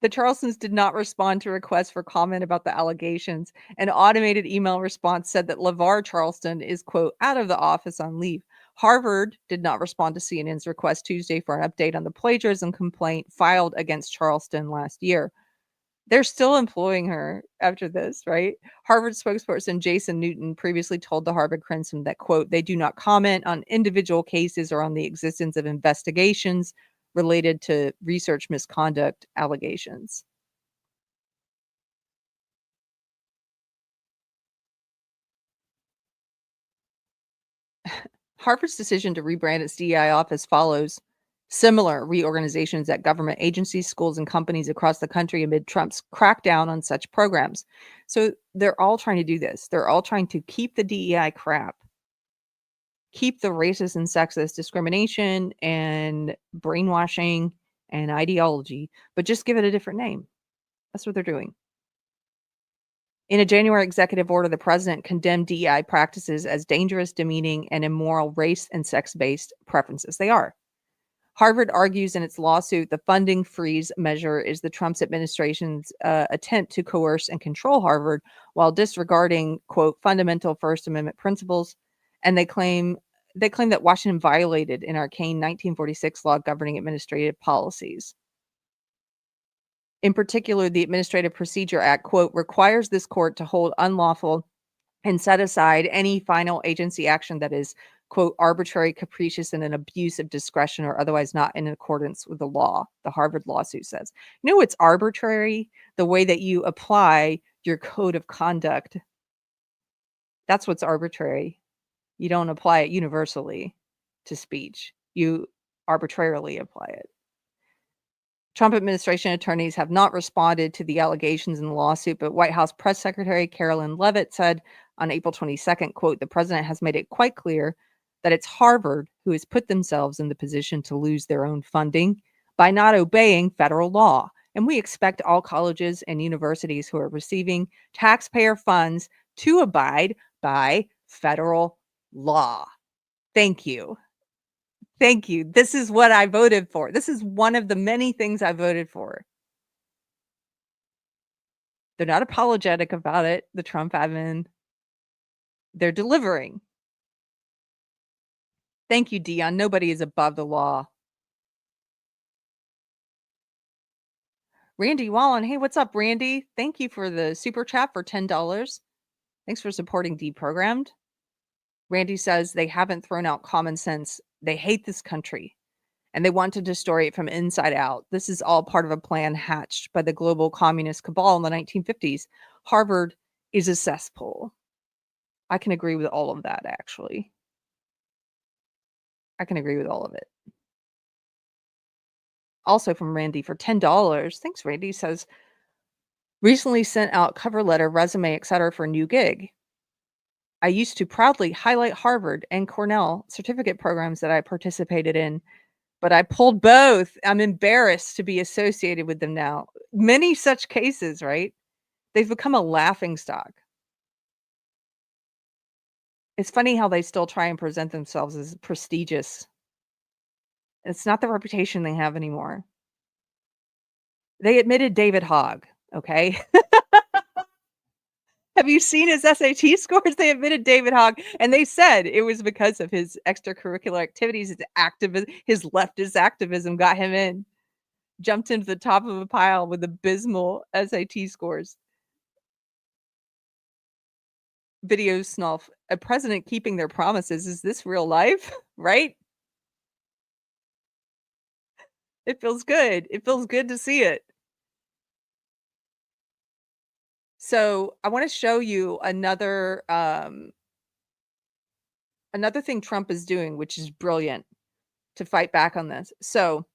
The Charlestons did not respond to requests for comment about the allegations. An automated email response said that LeVar Charleston is, quote, out of the office on leave. Harvard did not respond to CNN's request Tuesday for an update on the plagiarism complaint filed against Charleston last year. They're still employing her after this, right? Harvard spokesperson Jason Newton previously told the Harvard Crimson that, quote, they do not comment on individual cases or on the existence of investigations related to research misconduct allegations. Harvard's decision to rebrand its DEI office follows similar reorganizations at government agencies, schools, and companies across the country amid Trump's crackdown on such programs. So they're all trying to do this. They're all trying to keep the DEI crap, keep the racist and sexist discrimination and brainwashing and ideology, but just give it a different name. That's what they're doing. In a January executive order, the president condemned DEI practices as dangerous, demeaning, and immoral race and sex-based preferences. They are. Harvard argues in its lawsuit the funding freeze measure is the Trump administration's attempt to coerce and control Harvard while disregarding, quote, fundamental First Amendment principles. And they claim that Washington violated an arcane 1946 law governing administrative policies. In particular, the Administrative Procedure Act, quote, requires this court to hold unlawful and set aside any final agency action that is, quote, arbitrary, capricious, and an abuse of discretion or otherwise not in accordance with the law, the Harvard lawsuit says. You know, it's arbitrary, the way that you apply your code of conduct. That's what's arbitrary. You don't apply it universally to speech. You arbitrarily apply it. Trump administration attorneys have not responded to the allegations in the lawsuit, but White House Press Secretary Carolyn Leavitt said on April 22nd, quote, the president has made it quite clear that it's Harvard who has put themselves in the position to lose their own funding by not obeying federal law. And we expect all colleges and universities who are receiving taxpayer funds to abide by federal law. Thank you. Thank you. This is what I voted for. This is one of the many things I voted for. They're not apologetic about it, the Trump admin. They're delivering. Thank you, Dion. Nobody is above the law. Randy Wallen. Hey, what's up, Randy? Thank you for the super chat for $10. Thanks for supporting Deprogrammed. Randy says they haven't thrown out common sense. They hate this country and they want to destroy it from inside out. This is all part of a plan hatched by the global communist cabal in the 1950s. Harvard is a cesspool. I can agree with all of that, actually. I can agree with all of it. Also from Randy for $10. Thanks, Randy. Says, recently sent out cover letter, resume, etc. for a new gig. I used to proudly highlight Harvard and Cornell certificate programs that I participated in, but I pulled both. I'm embarrassed to be associated with them now. Many such cases, right? They've become a laughingstock. It's funny how they still try and present themselves as prestigious. It's not the reputation they have anymore. They admitted David Hogg, okay? Have you seen his SAT scores? They admitted David Hogg, and they said it was because of his extracurricular activities, his leftist activism got him in. Jumped into the top of a pile with abysmal SAT scores. Video snulf. A president keeping their promises. Is this real life? Right? It feels good. It feels good to see it. So I want to show you another thing Trump is doing, which is brilliant to fight back on this. So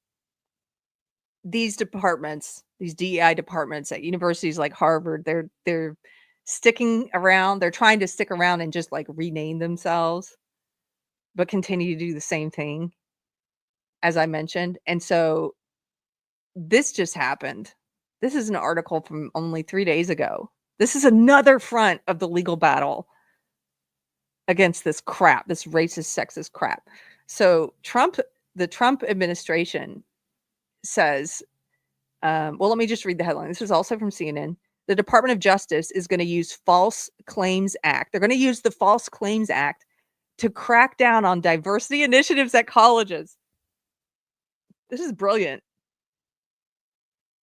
these departments, these DEI departments at universities like Harvard, they're sticking around. They're trying to stick around and just like rename themselves, but continue to do the same thing, as I mentioned. And so this just happened. This is an article from only 3 days ago. This is another front of the legal battle against this crap, this racist, sexist crap. So the Trump administration says, well, let me just read the headline. This is also from CNN. The Department of Justice is going to use False Claims Act. They're going to use the False Claims Act to crack down on diversity initiatives at colleges. This is brilliant.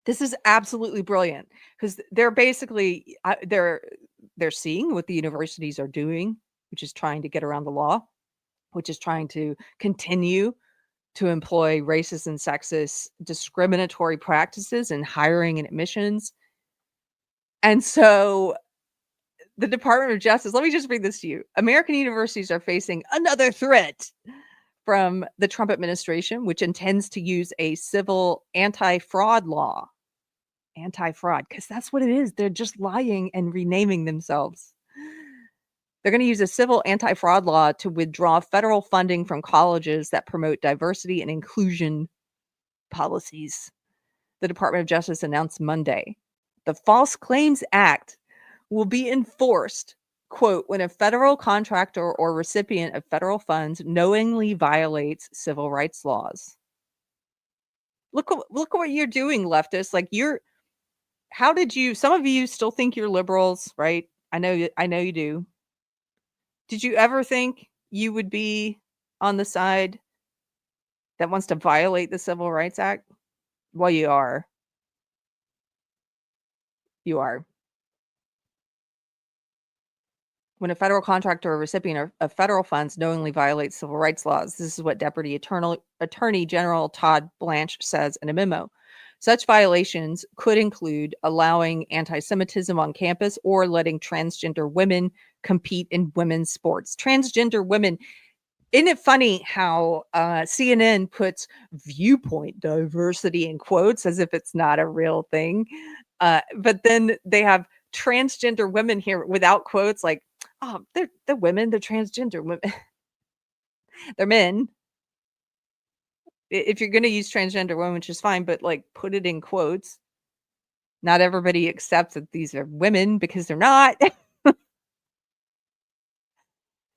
This is absolutely brilliant because they're basically they're seeing what the universities are doing, which is trying to get around the law, which is trying to continue to employ racist and sexist discriminatory practices in hiring and admissions. And so the Department of Justice, let me just read this to you. American universities are facing another threat from the Trump administration, which intends to use a civil anti-fraud law. Anti-fraud, because that's what it is. They're just lying and renaming themselves. They're going to use a civil anti-fraud law to withdraw federal funding from colleges that promote diversity and inclusion policies. The Department of Justice announced Monday. The False Claims Act will be enforced, quote, when a federal contractor or recipient of federal funds knowingly violates civil rights laws. Look what you're doing, leftists. Like some of you still think you're liberals, right? I know you do. Did you ever think you would be on the side that wants to violate the Civil Rights Act? Well, you are. You are. When a federal contractor or recipient of federal funds knowingly violates civil rights laws, this is what Deputy Attorney General Todd Blanche says in a memo. Such violations could include allowing anti-Semitism on campus or letting transgender women compete in women's sports. Transgender women. Isn't it funny how CNN puts viewpoint diversity in quotes as if it's not a real thing? But then they have transgender women here without quotes, like, oh, they're women, they're transgender women. They're men. If you're going to use transgender women, which is fine, but like put it in quotes. Not everybody accepts that these are women because they're not.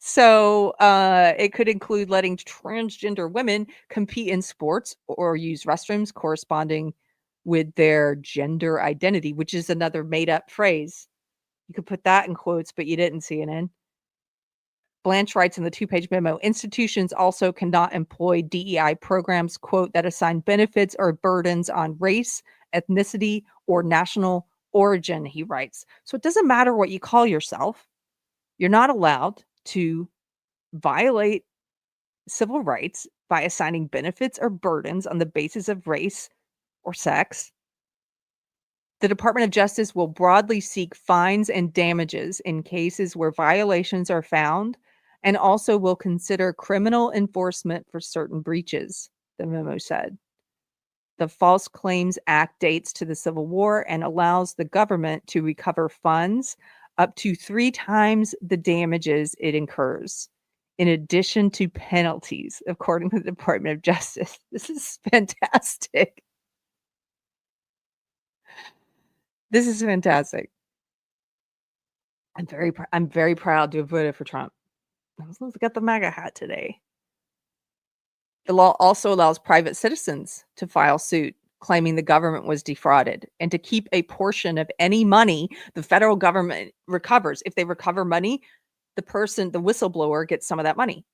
So it could include letting transgender women compete in sports or use restrooms corresponding with their gender identity, which is another made up phrase. You could put that in quotes, but you didn't, CNN. Blanche writes in the 2-page memo, institutions also cannot employ DEI programs, quote, that assign benefits or burdens on race, ethnicity, or national origin, he writes. So it doesn't matter what you call yourself. You're not allowed to violate civil rights by assigning benefits or burdens on the basis of race or sex. The Department of Justice will broadly seek fines and damages in cases where violations are found and also will consider criminal enforcement for certain breaches, the memo said. The False Claims Act dates to the Civil War and allows the government to recover funds up to 3 times the damages it incurs, in addition to penalties, according to the Department of Justice. This is fantastic. This is fantastic. I'm very proud to have voted for Trump. Let's get the MAGA hat today. The law also allows private citizens to file suit claiming the government was defrauded and to keep a portion of any money the federal government recovers. If they recover money, the whistleblower gets some of that money.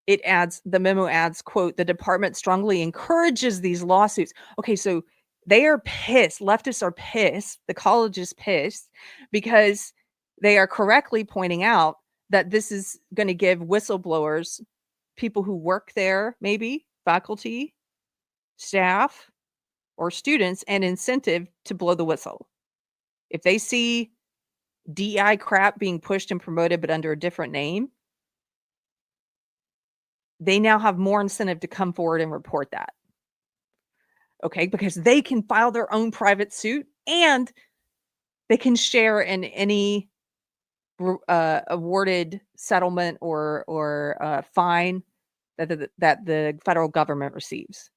The memo adds, quote, the department strongly encourages these lawsuits. Okay, so they are pissed. Leftists are pissed. The college is pissed because they are correctly pointing out that this is going to give whistleblowers, people who work there, maybe faculty, staff, or students, an incentive to blow the whistle. If they see DEI crap being pushed and promoted, but under a different name, they now have more incentive to come forward and report that. Okay, because they can file their own private suit and they can share in any awarded settlement or fine that the federal government receives.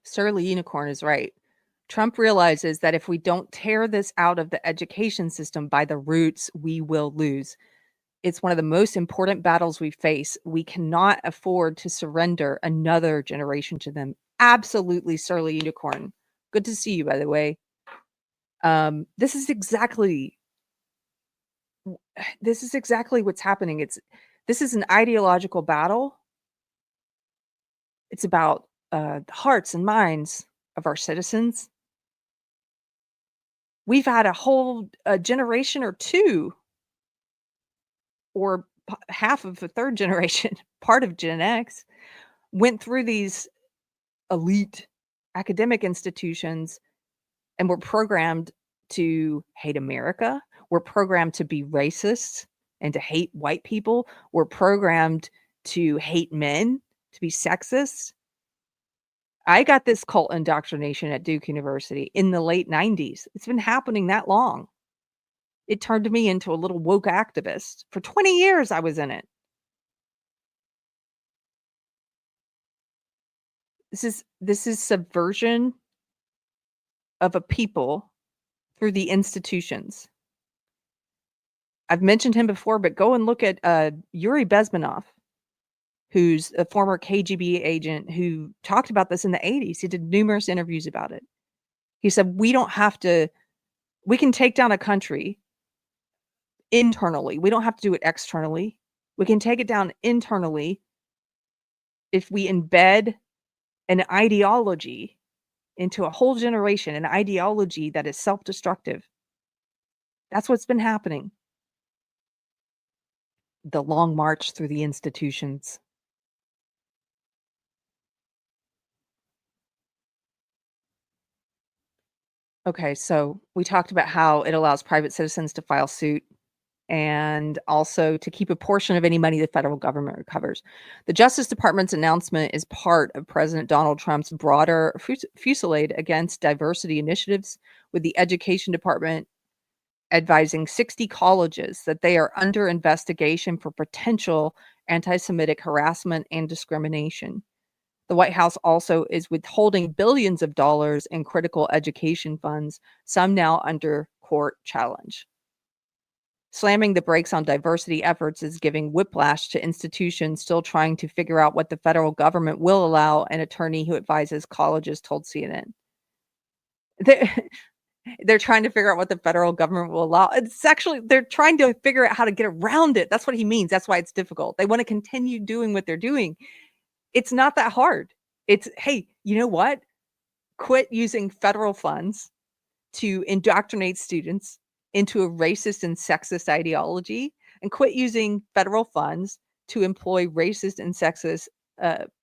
Surly Unicorn is right. Trump realizes that if we don't tear this out of the education system by the roots, we will lose. It's one of the most important battles we face. We cannot afford to surrender another generation to them. Absolutely, Surly Unicorn. Good to see you, by the way. This is exactly what's happening. This is an ideological battle. It's about the hearts and minds of our citizens. We've had a whole generation or two, or half of a third generation, part of Gen X, went through these elite academic institutions and were programmed to hate America. We're programmed to be racist and to hate white people. We're programmed to hate men, to be sexist. I got this cult indoctrination at Duke University in the late 90s. It's been happening that long. It turned me into a little woke activist. For 20 years, I was in it. This is subversion of a people through the institutions. I've mentioned him before, but go and look at Yuri Bezmenov, who's a former KGB agent who talked about this in the 80s. He did numerous interviews about it. He said, we can take down a country internally. We don't have to do it externally. We can take it down internally if we embed an ideology into a whole generation, an ideology that is self-destructive. That's what's been happening. The long march through the institutions. Okay, so we talked about how it allows private citizens to file suit and also to keep a portion of any money the federal government recovers. The Justice Department's announcement is part of President Donald Trump's broader fusillade against diversity initiatives, with the Education Department advising 60 colleges that they are under investigation for potential anti-Semitic harassment and discrimination. The White House also is withholding billions of dollars in critical education funds, some now under court challenge. Slamming the brakes on diversity efforts is giving whiplash to institutions still trying to figure out what the federal government will allow, an attorney who advises colleges told CNN. They're trying to figure out what the federal government will allow. They're trying to figure out how to get around it. That's what he means. That's why it's difficult. They want to continue doing what they're doing. It's not that hard. It's, hey, you know what? Quit using federal funds to indoctrinate students into a racist and sexist ideology, and quit using federal funds to employ racist and sexist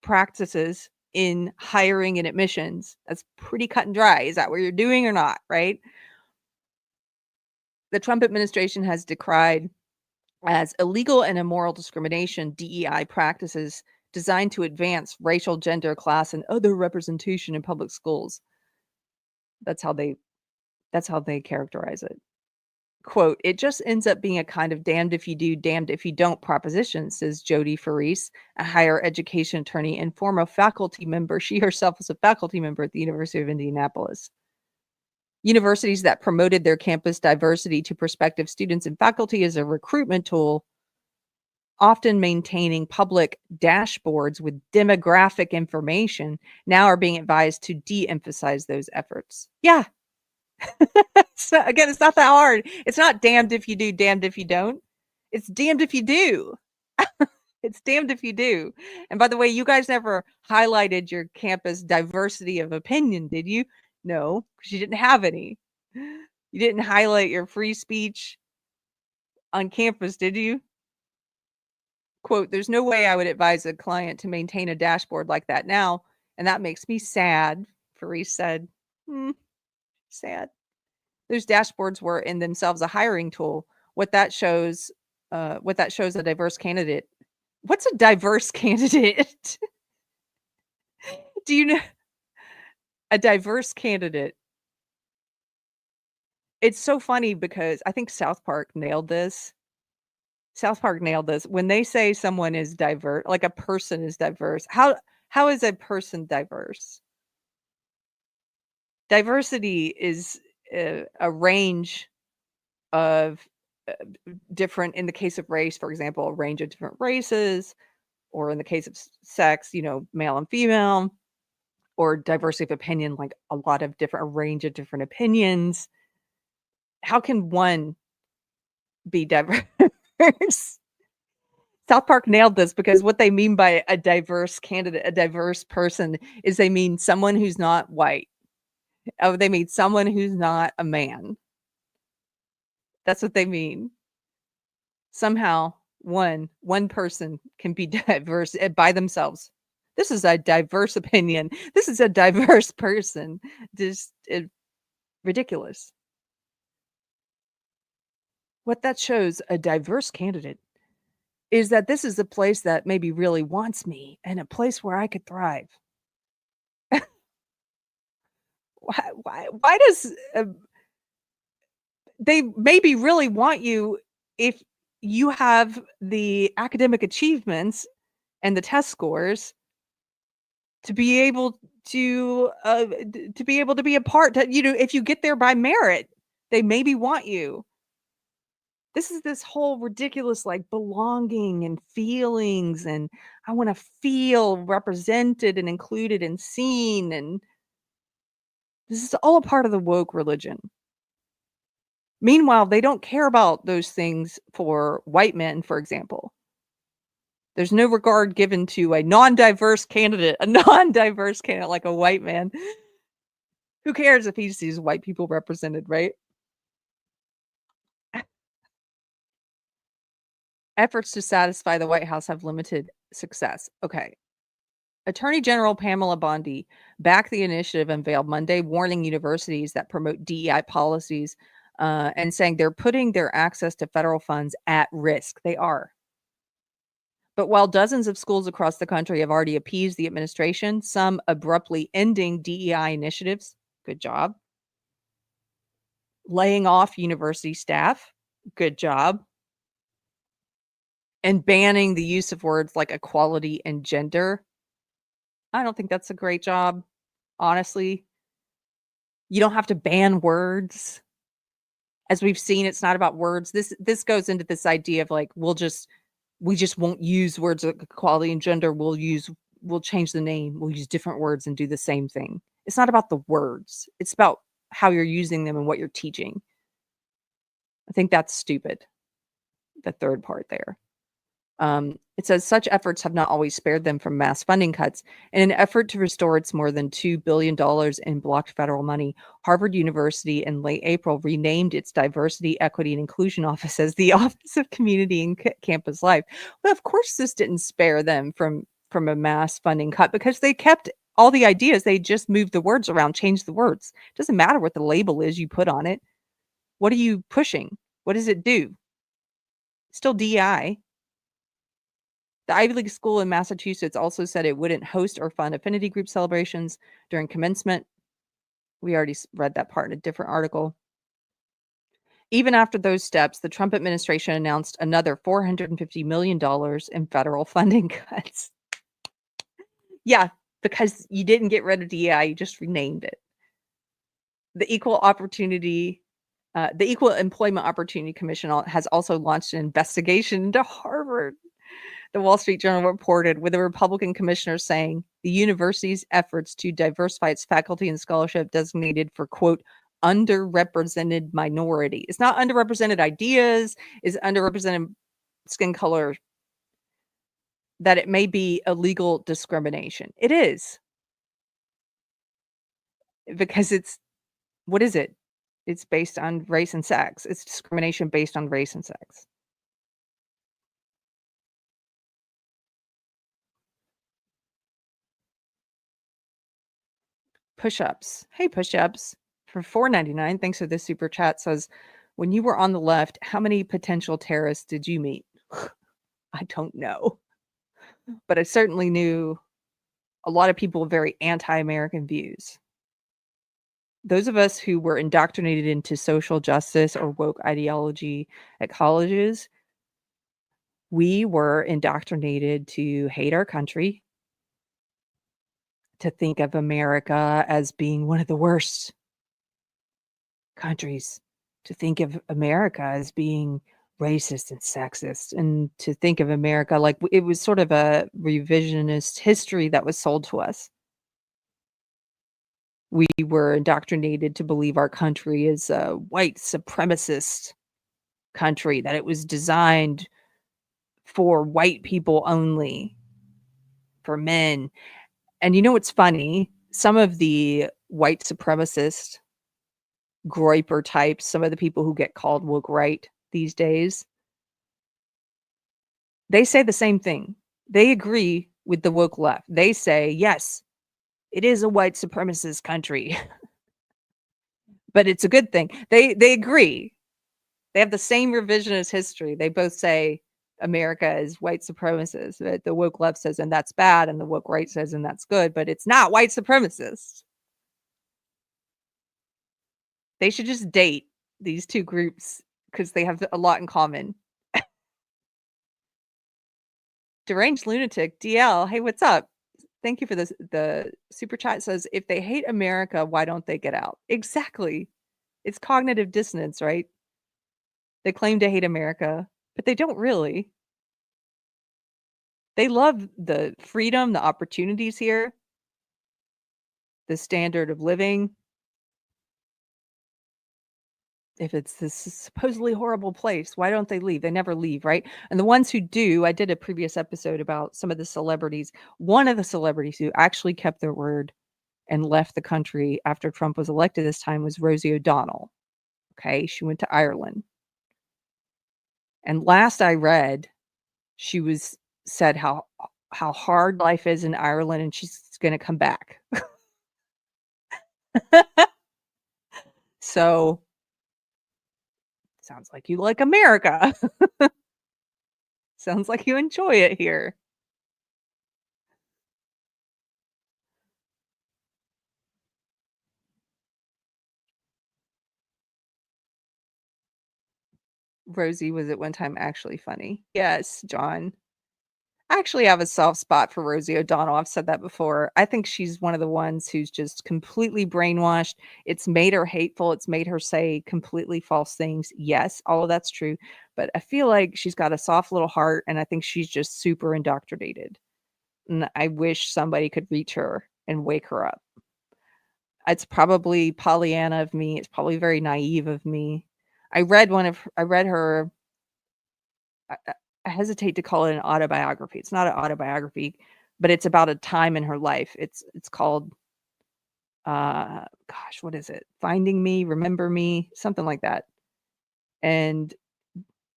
practices in hiring and admissions. That's pretty cut and dry. Is that what you're doing or not? Right? The Trump administration has decried as illegal and immoral discrimination DEI practices designed to advance racial, gender, class, and other representation in public schools. That's how they characterize it. Quote, it just ends up being a kind of damned if you do, damned if you don't proposition, says Jody Faris, a higher education attorney and former faculty member. She herself was a faculty member at the University of Indianapolis. Universities that promoted their campus diversity to prospective students and faculty as a recruitment tool, often maintaining public dashboards with demographic information, now are being advised to de-emphasize those efforts. Yeah. So again, it's not that hard. It's not damned if you do, damned if you don't. It's damned if you do. It's damned if you do. And by the way, you guys never highlighted your campus diversity of opinion, did you? No, because you didn't have any. You didn't highlight your free speech on campus, did you? Quote, there's no way I would advise a client to maintain a dashboard like that now, and that makes me sad, Faris said. Sad. Those dashboards were in themselves a hiring tool. What that shows a diverse candidate. What's a diverse candidate? Do you know a diverse candidate? It's so funny because I think South Park nailed this. When they say someone is diverse, like a person is diverse, how is a person diverse? Diversity is a range of different, in the case of race, for example, a range of different races, or in the case of sex, male and female, or diversity of opinion, like a range of different opinions. How can one be diverse? South Park nailed this because what they mean by a diverse candidate, a diverse person, is they mean someone who's not white. Oh, they mean someone who's not a man. That's what they mean. Somehow one person can be diverse by themselves. This is a diverse opinion. This is a diverse person. Just ridiculous. What that shows a diverse candidate is that this is a place that maybe really wants me and a place where I could thrive. Why does they maybe really want you if you have the academic achievements and the test scores to be able to be a part, if you get there by merit, they maybe want you. This is this whole ridiculous like belonging and feelings, and I want to feel represented and included and seen, and this is all a part of the woke religion. Meanwhile, they don't care about those things for white men, for example. There's no regard given to a non-diverse candidate like a white man. Who cares if he sees white people represented, right? Efforts to satisfy the White House have limited success. Okay. Attorney General Pamela Bondi backed the initiative unveiled Monday, warning universities that promote DEI policies and saying they're putting their access to federal funds at risk. They are. But while dozens of schools across the country have already appeased the administration, some abruptly ending DEI initiatives, good job. Laying off university staff, good job. And banning the use of words like equality and gender, I don't think that's a great job, honestly. You don't have to ban words. As we've seen, it's not about words. This goes into this idea of like, we just won't use words like equality and gender. We'll change the name. We'll use different words and do the same thing. It's not about the words. It's about how you're using them and what you're teaching. I think that's stupid. The third part there. It says such efforts have not always spared them from mass funding cuts. In an effort to restore its more than $2 billion in blocked federal money, Harvard University in late April renamed its Diversity, Equity, and Inclusion Office as the Office of Community and Campus Life. Well, of course, this didn't spare them from a mass funding cut because they kept all the ideas. They just moved the words around, changed the words. It doesn't matter what the label is you put on it. What are you pushing? What does it do? Still DEI. The Ivy League school in Massachusetts also said it wouldn't host or fund affinity group celebrations during commencement. We already read that part in a different article. Even after those steps, the Trump administration announced another $450 million in federal funding cuts. Yeah, because you didn't get rid of DEI, you just renamed it. The Equal Employment Opportunity Commission has also launched an investigation into Harvard. The Wall Street Journal reported, with a Republican commissioner saying the university's efforts to diversify its faculty and scholarship designated for, quote, underrepresented minority. It's not underrepresented ideas, it's underrepresented skin color, that it may be illegal discrimination. It is. Because what is it? It's based on race and sex. It's discrimination based on race and sex. Push-ups. Hey, push-ups. For $4.99, thanks for this super chat, says, when you were on the left, how many potential terrorists did you meet? I don't know. But I certainly knew a lot of people with very anti-American views. Those of us who were indoctrinated into social justice or woke ideology at colleges, we were indoctrinated to hate our country, to think of America as being one of the worst countries, to think of America as being racist and sexist, and to think of America like it was sort of a revisionist history that was sold to us. We were indoctrinated to believe our country is a white supremacist country, that it was designed for white people only, for men. And you know what's funny? Some of the white supremacist groiper types, some of the people who get called woke right these days, they say the same thing. They agree with the woke left. They say, yes, it is a white supremacist country, but it's a good thing. They agree. They have the same revisionist history. They both say America is white supremacist. But the woke left says, and that's bad, and the woke right says, and that's good, but it's not white supremacist. They should just date these two groups because they have a lot in common. Deranged Lunatic, DL, hey, what's up? Thank you for this. The super chat says, if they hate America, why don't they get out? Exactly. It's cognitive dissonance, right? They claim to hate America, but they don't really. They love the freedom, the opportunities here, the standard of living. If it's this supposedly horrible place, why don't they leave? They never leave, right? And the ones who do, I did a previous episode about some of the celebrities. One of the celebrities who actually kept their word and left the country after Trump was elected this time was Rosie O'Donnell. Okay, she went to Ireland. And last I read, she said how hard life is in Ireland and she's going to come back. So sounds like you like America. Sounds like you enjoy it here. Rosie was at one time actually funny. Yes, John. I actually have a soft spot for Rosie O'Donnell. I've said that before. I think she's one of the ones who's just completely brainwashed. It's made her hateful. It's made her say completely false things. Yes, all of that's true. But I feel like she's got a soft little heart, and I think she's just super indoctrinated. And I wish somebody could reach her and wake her up. It's probably Pollyanna of me. It's probably very naive of me. I read her. I hesitate to call it an autobiography. It's not an autobiography, but it's about a time in her life. It's called, gosh, what is it? Finding Me, Remember Me, something like that. And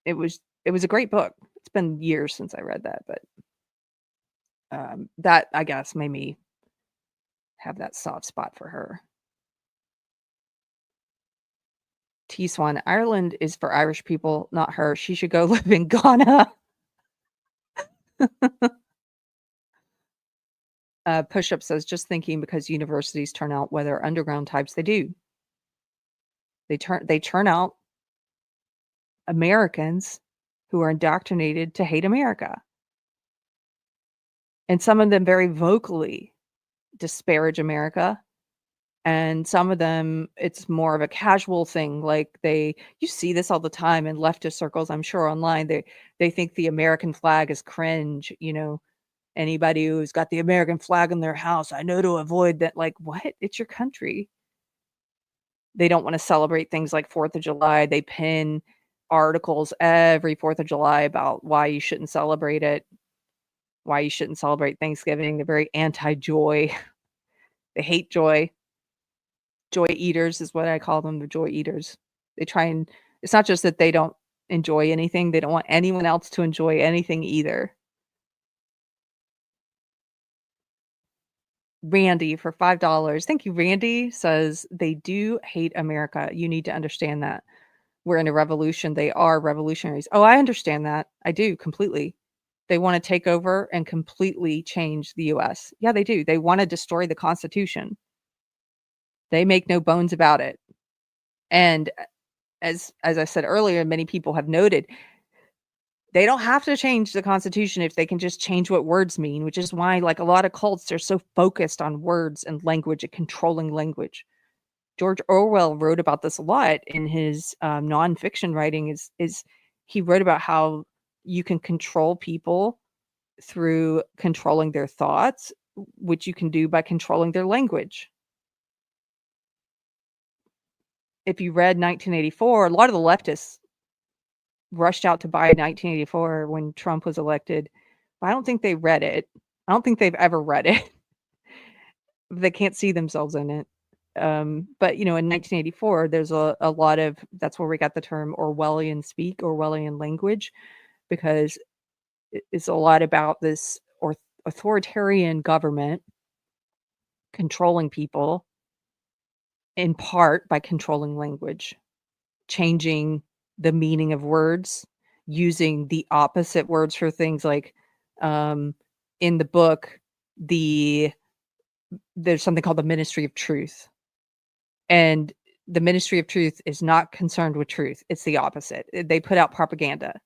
it was a great book. It's been years since I read that, but that I guess made me have that soft spot for her. T-Swan, Ireland is for Irish people, not her. She should go live in Ghana. Push-up says, just thinking because universities turn out whether underground types, they do. They turn out Americans who are indoctrinated to hate America. And some of them very vocally disparage America. And some of them, it's more of a casual thing. Like you see this all the time in leftist circles, I'm sure online. They think the American flag is cringe. You know, anybody who's got the American flag in their house, I know to avoid that. Like, what? It's your country. They don't want to celebrate things like 4th of July. They pin articles every 4th of July about why you shouldn't celebrate it, why you shouldn't celebrate Thanksgiving. They're very anti-joy. They hate joy. Joy eaters is what I call them, the joy eaters. They try and, it's not just that they don't enjoy anything, they don't want anyone else to enjoy anything either. Randy for $5. Thank you, Randy. Says, they do hate America. You need to understand that. We're in a revolution. They are revolutionaries. Oh, I understand that. I do completely. They want to take over and completely change the US. Yeah, they do. They want to destroy the Constitution. They make no bones about it. And as I said earlier, many people have noted, they don't have to change the Constitution if they can just change what words mean, which is why, like, a lot of cults are so focused on words and language and controlling language. George Orwell wrote about this a lot in his nonfiction writing. Is he wrote about how you can control people through controlling their thoughts, which you can do by controlling their language. If you read 1984, a lot of the leftists rushed out to buy 1984 when Trump was elected. But I don't think they read it. I don't think they've ever read it. They can't see themselves in it. But, you know, in 1984, there's a lot of, that's where we got the term Orwellian speak, Orwellian language, because it's a lot about this authoritarian government controlling people, in part by controlling language, changing the meaning of words, using the opposite words for things like, in the book, there's something called the Ministry of Truth. And the Ministry of Truth is not concerned with truth. It's the opposite. They put out propaganda.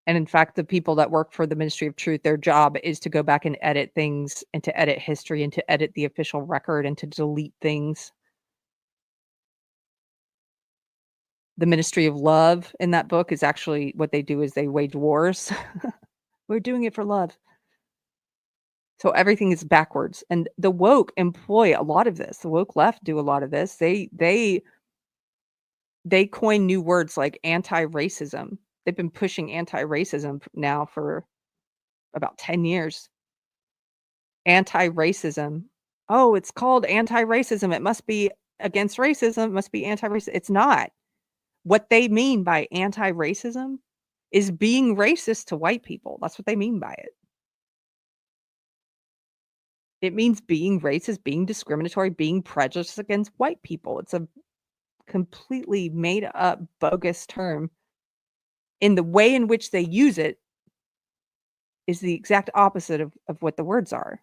And in fact, the people that work for the Ministry of Truth, their job is to go back and edit things and to edit history and to edit the official record and to delete things. The Ministry of Love in that book is actually, what they do is they wage wars. We're doing it for love. So everything is backwards. And the woke employ a lot of this. The woke left do a lot of this. They coin new words like anti-racism. They've been pushing anti-racism now for about 10 years. Anti-racism. Oh, it's called anti-racism. It must be against racism. It must be anti-racism. It's not. What they mean by anti-racism is being racist to white people. That's what they mean by it. It means being racist, being discriminatory, being prejudiced against white people. It's a completely made up, bogus term. In the way in which they use it is the exact opposite of what the words are.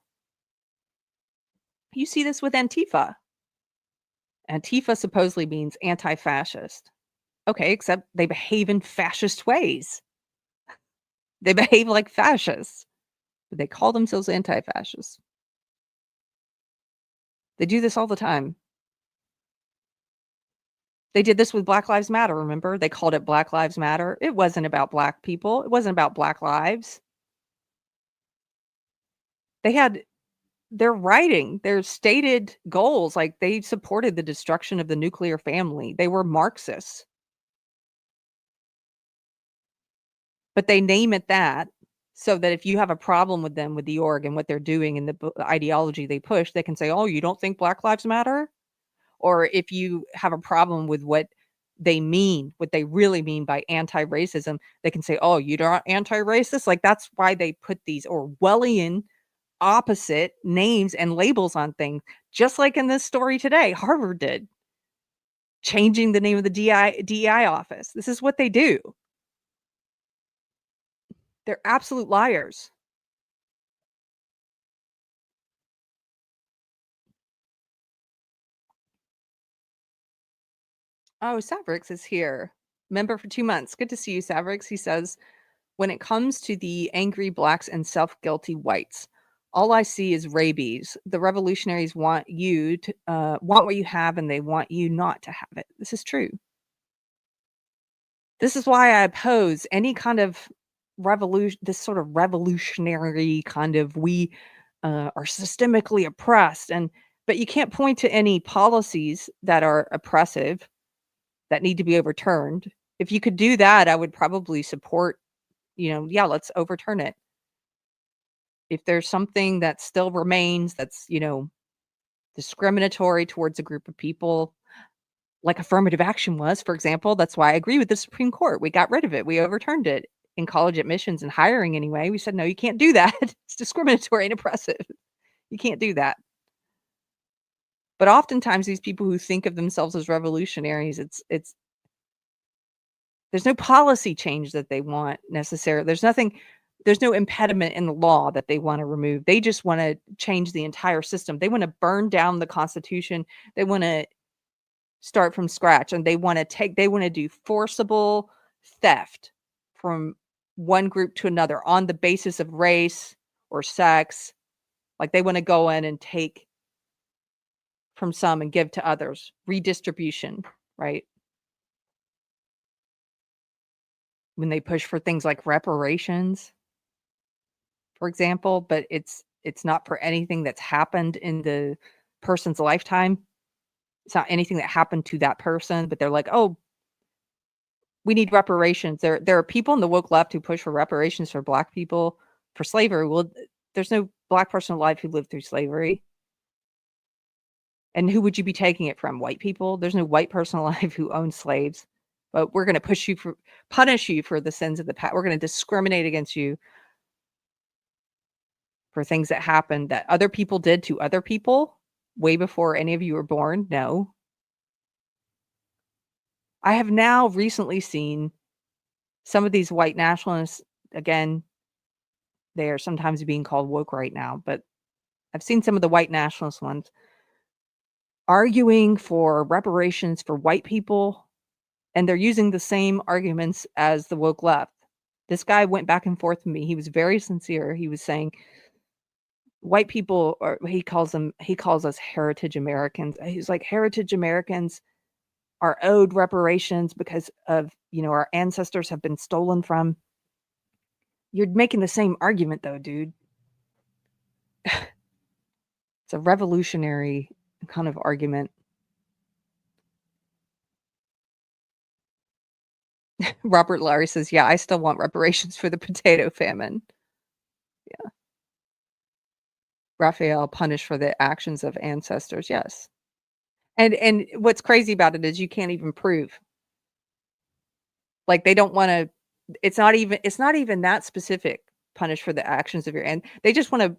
You see this with Antifa. Antifa supposedly means anti-fascist. Okay, except they behave in fascist ways. They behave like fascists. But they call themselves anti-fascists. They do this all the time. They did this with Black Lives Matter, remember? They called it Black Lives Matter. It wasn't about black people. It wasn't about black lives. They had their writing, their stated goals, like they supported the destruction of the nuclear family. They were Marxists. But they name it that so that if you have a problem with them, with the org and what they're doing and the ideology they push, they can say, oh, you don't think Black Lives Matter? Or if you have a problem with what they mean, what they really mean by anti-racism, they can say, oh, you're not anti-racist? Like, that's why they put these Orwellian opposite names and labels on things, just like in this story today, Harvard did. changing the name of the DEI office. This is what they do. They're absolute liars. Oh, Savrix is here. Member for 2 months. Good to see you, Savrix. He says, when it comes to the angry blacks and self-guilty whites, all I see is rabies. The revolutionaries want you to want what you have, and they want you not to have it. This is true. This is why I oppose any kind of revolution, this sort of revolutionary kind of we are systemically oppressed, but you can't point to any policies that are oppressive that need to be overturned. If you could do that, I would probably support, yeah, let's overturn it. If there's something that still remains that's, discriminatory towards a group of people, like affirmative action was, for example, that's why I agree with the Supreme Court. We got rid of it. We overturned it in college admissions and hiring anyway. We said, no, you can't do that. It's discriminatory and oppressive. You can't do that. But oftentimes these people who think of themselves as revolutionaries, there's no policy change that they want necessarily. There's no impediment in the law that they want to remove. They just want to change the entire system. They want to burn down the Constitution. They want to start from scratch, and they want to do forcible theft from one group to another on the basis of race or sex. Like they want to go in and take from some and give to others. Redistribution, right? When they push for things like reparations, for example, but it's not for anything that's happened in the person's lifetime. It's not anything that happened to that person, but they're like, oh, we need reparations. There are people in the woke left who push for reparations for Black people for slavery. Well, there's no Black person alive who lived through slavery. And who would you be taking it from? White people? There's no white person alive who owned slaves. But we're going to punish you for the sins of the past. We're going to discriminate against you for things that happened that other people did to other people way before any of you were born. No. I have now recently seen some of these white nationalists, again, they are sometimes being called woke right now, but I've seen some of the white nationalist ones arguing for reparations for white people, and they're using the same arguments as the woke left. This guy went back and forth with me. He was very sincere. He was saying white people, or he calls us heritage Americans. He's like, heritage Americans are owed reparations because of, our ancestors have been stolen from. You're making the same argument though, dude. It's a revolutionary kind of argument. Robert Larry says, yeah, I still want reparations for the potato famine. Yeah. Raphael, punished for the actions of ancestors. Yes. And what's crazy about it is you can't even prove. Like they don't want to, it's not even that specific, punish for the actions of they just want to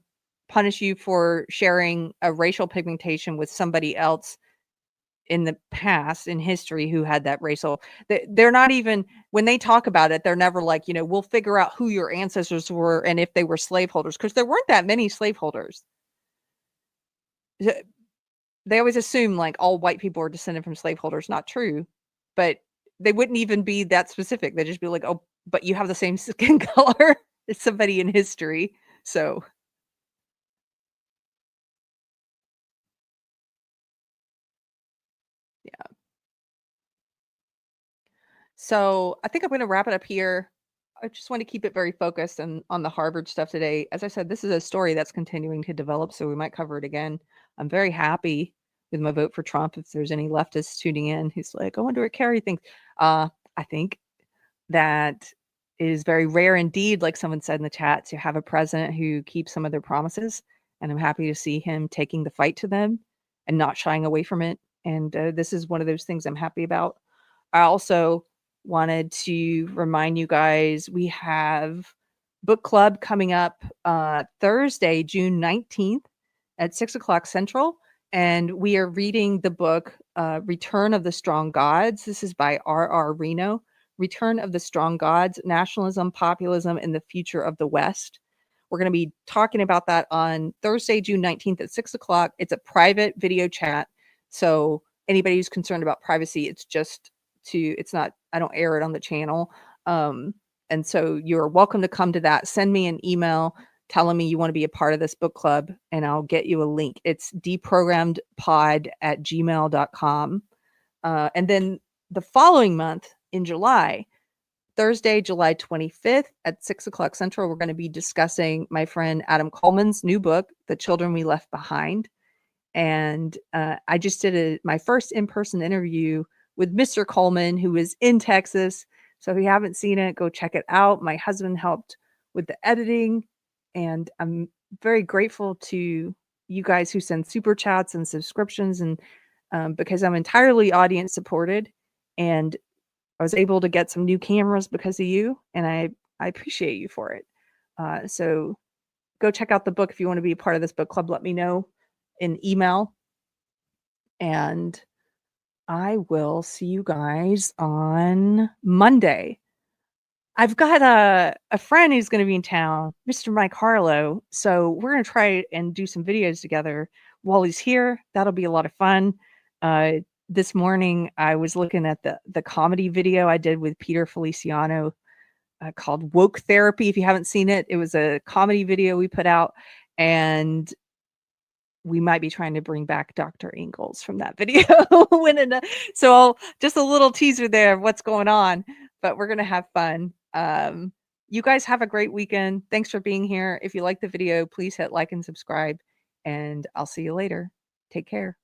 punish you for sharing a racial pigmentation with somebody else in the past, in history, who had that racial. They're not even, when they talk about it, they're never like, we'll figure out who your ancestors were and if they were slaveholders, because there weren't that many slaveholders. They always assume like all white people are descended from slaveholders. Not true, but they wouldn't even be that specific. They'd just be like, oh, but you have the same skin color as somebody in history. So yeah. So I think I'm going to wrap it up here. I just want to keep it very focused on the Harvard stuff today. As I said, this is a story that's continuing to develop, so we might cover it again. I'm very happy with my vote for Trump. If there's any leftists tuning in who's like, I wonder what Keri thinks. I think that it is very rare indeed, like someone said in the chat, to have a president who keeps some of their promises. And I'm happy to see him taking the fight to them and not shying away from it. And this is one of those things I'm happy about. I also wanted to remind you guys, we have book club coming up Thursday, June 19th at 6 o'clock Central. and we are reading the book Return of the Strong Gods. This is by R.R. Reno. Return of the Strong Gods, Nationalism, Populism, and the Future of the West. We're going to be talking about that on Thursday, June 19th at 6 o'clock. It's a private video chat. So anybody who's concerned about privacy, I don't air it on the channel. And so you're welcome to come to that. Send me an email telling me you want to be a part of this book club, and I'll get you a link. It's deprogrammedpod@gmail.com. And then the following month in July, Thursday, July 25th at 6 o'clock Central, we're going to be discussing my friend Adam Coleman's new book, The Children We Left Behind. And I just did my first in-person interview with Mr. Coleman, who is in Texas. So if you haven't seen it, go check it out. My husband helped with the editing, and I'm very grateful to you guys who send super chats and subscriptions, and because I'm entirely audience supported, and I was able to get some new cameras because of you, and I appreciate you for it. So go check out the book if you want to be a part of this book club. Let me know in email, and I will see you guys on Monday. I've got a friend who's going to be in town, Mr. Mike Harlow. So we're going to try and do some videos together while he's here. That'll be a lot of fun. This morning, I was looking at the comedy video I did with Peter Feliciano called Woke Therapy. If you haven't seen it, it was a comedy video we put out, and we might be trying to bring back Dr. Ingalls from that video. So just a little teaser there of what's going on, but we're going to have fun. You guys have a great weekend. Thanks for being here. If you like the video, please hit like and subscribe, and I'll see you later. Take care.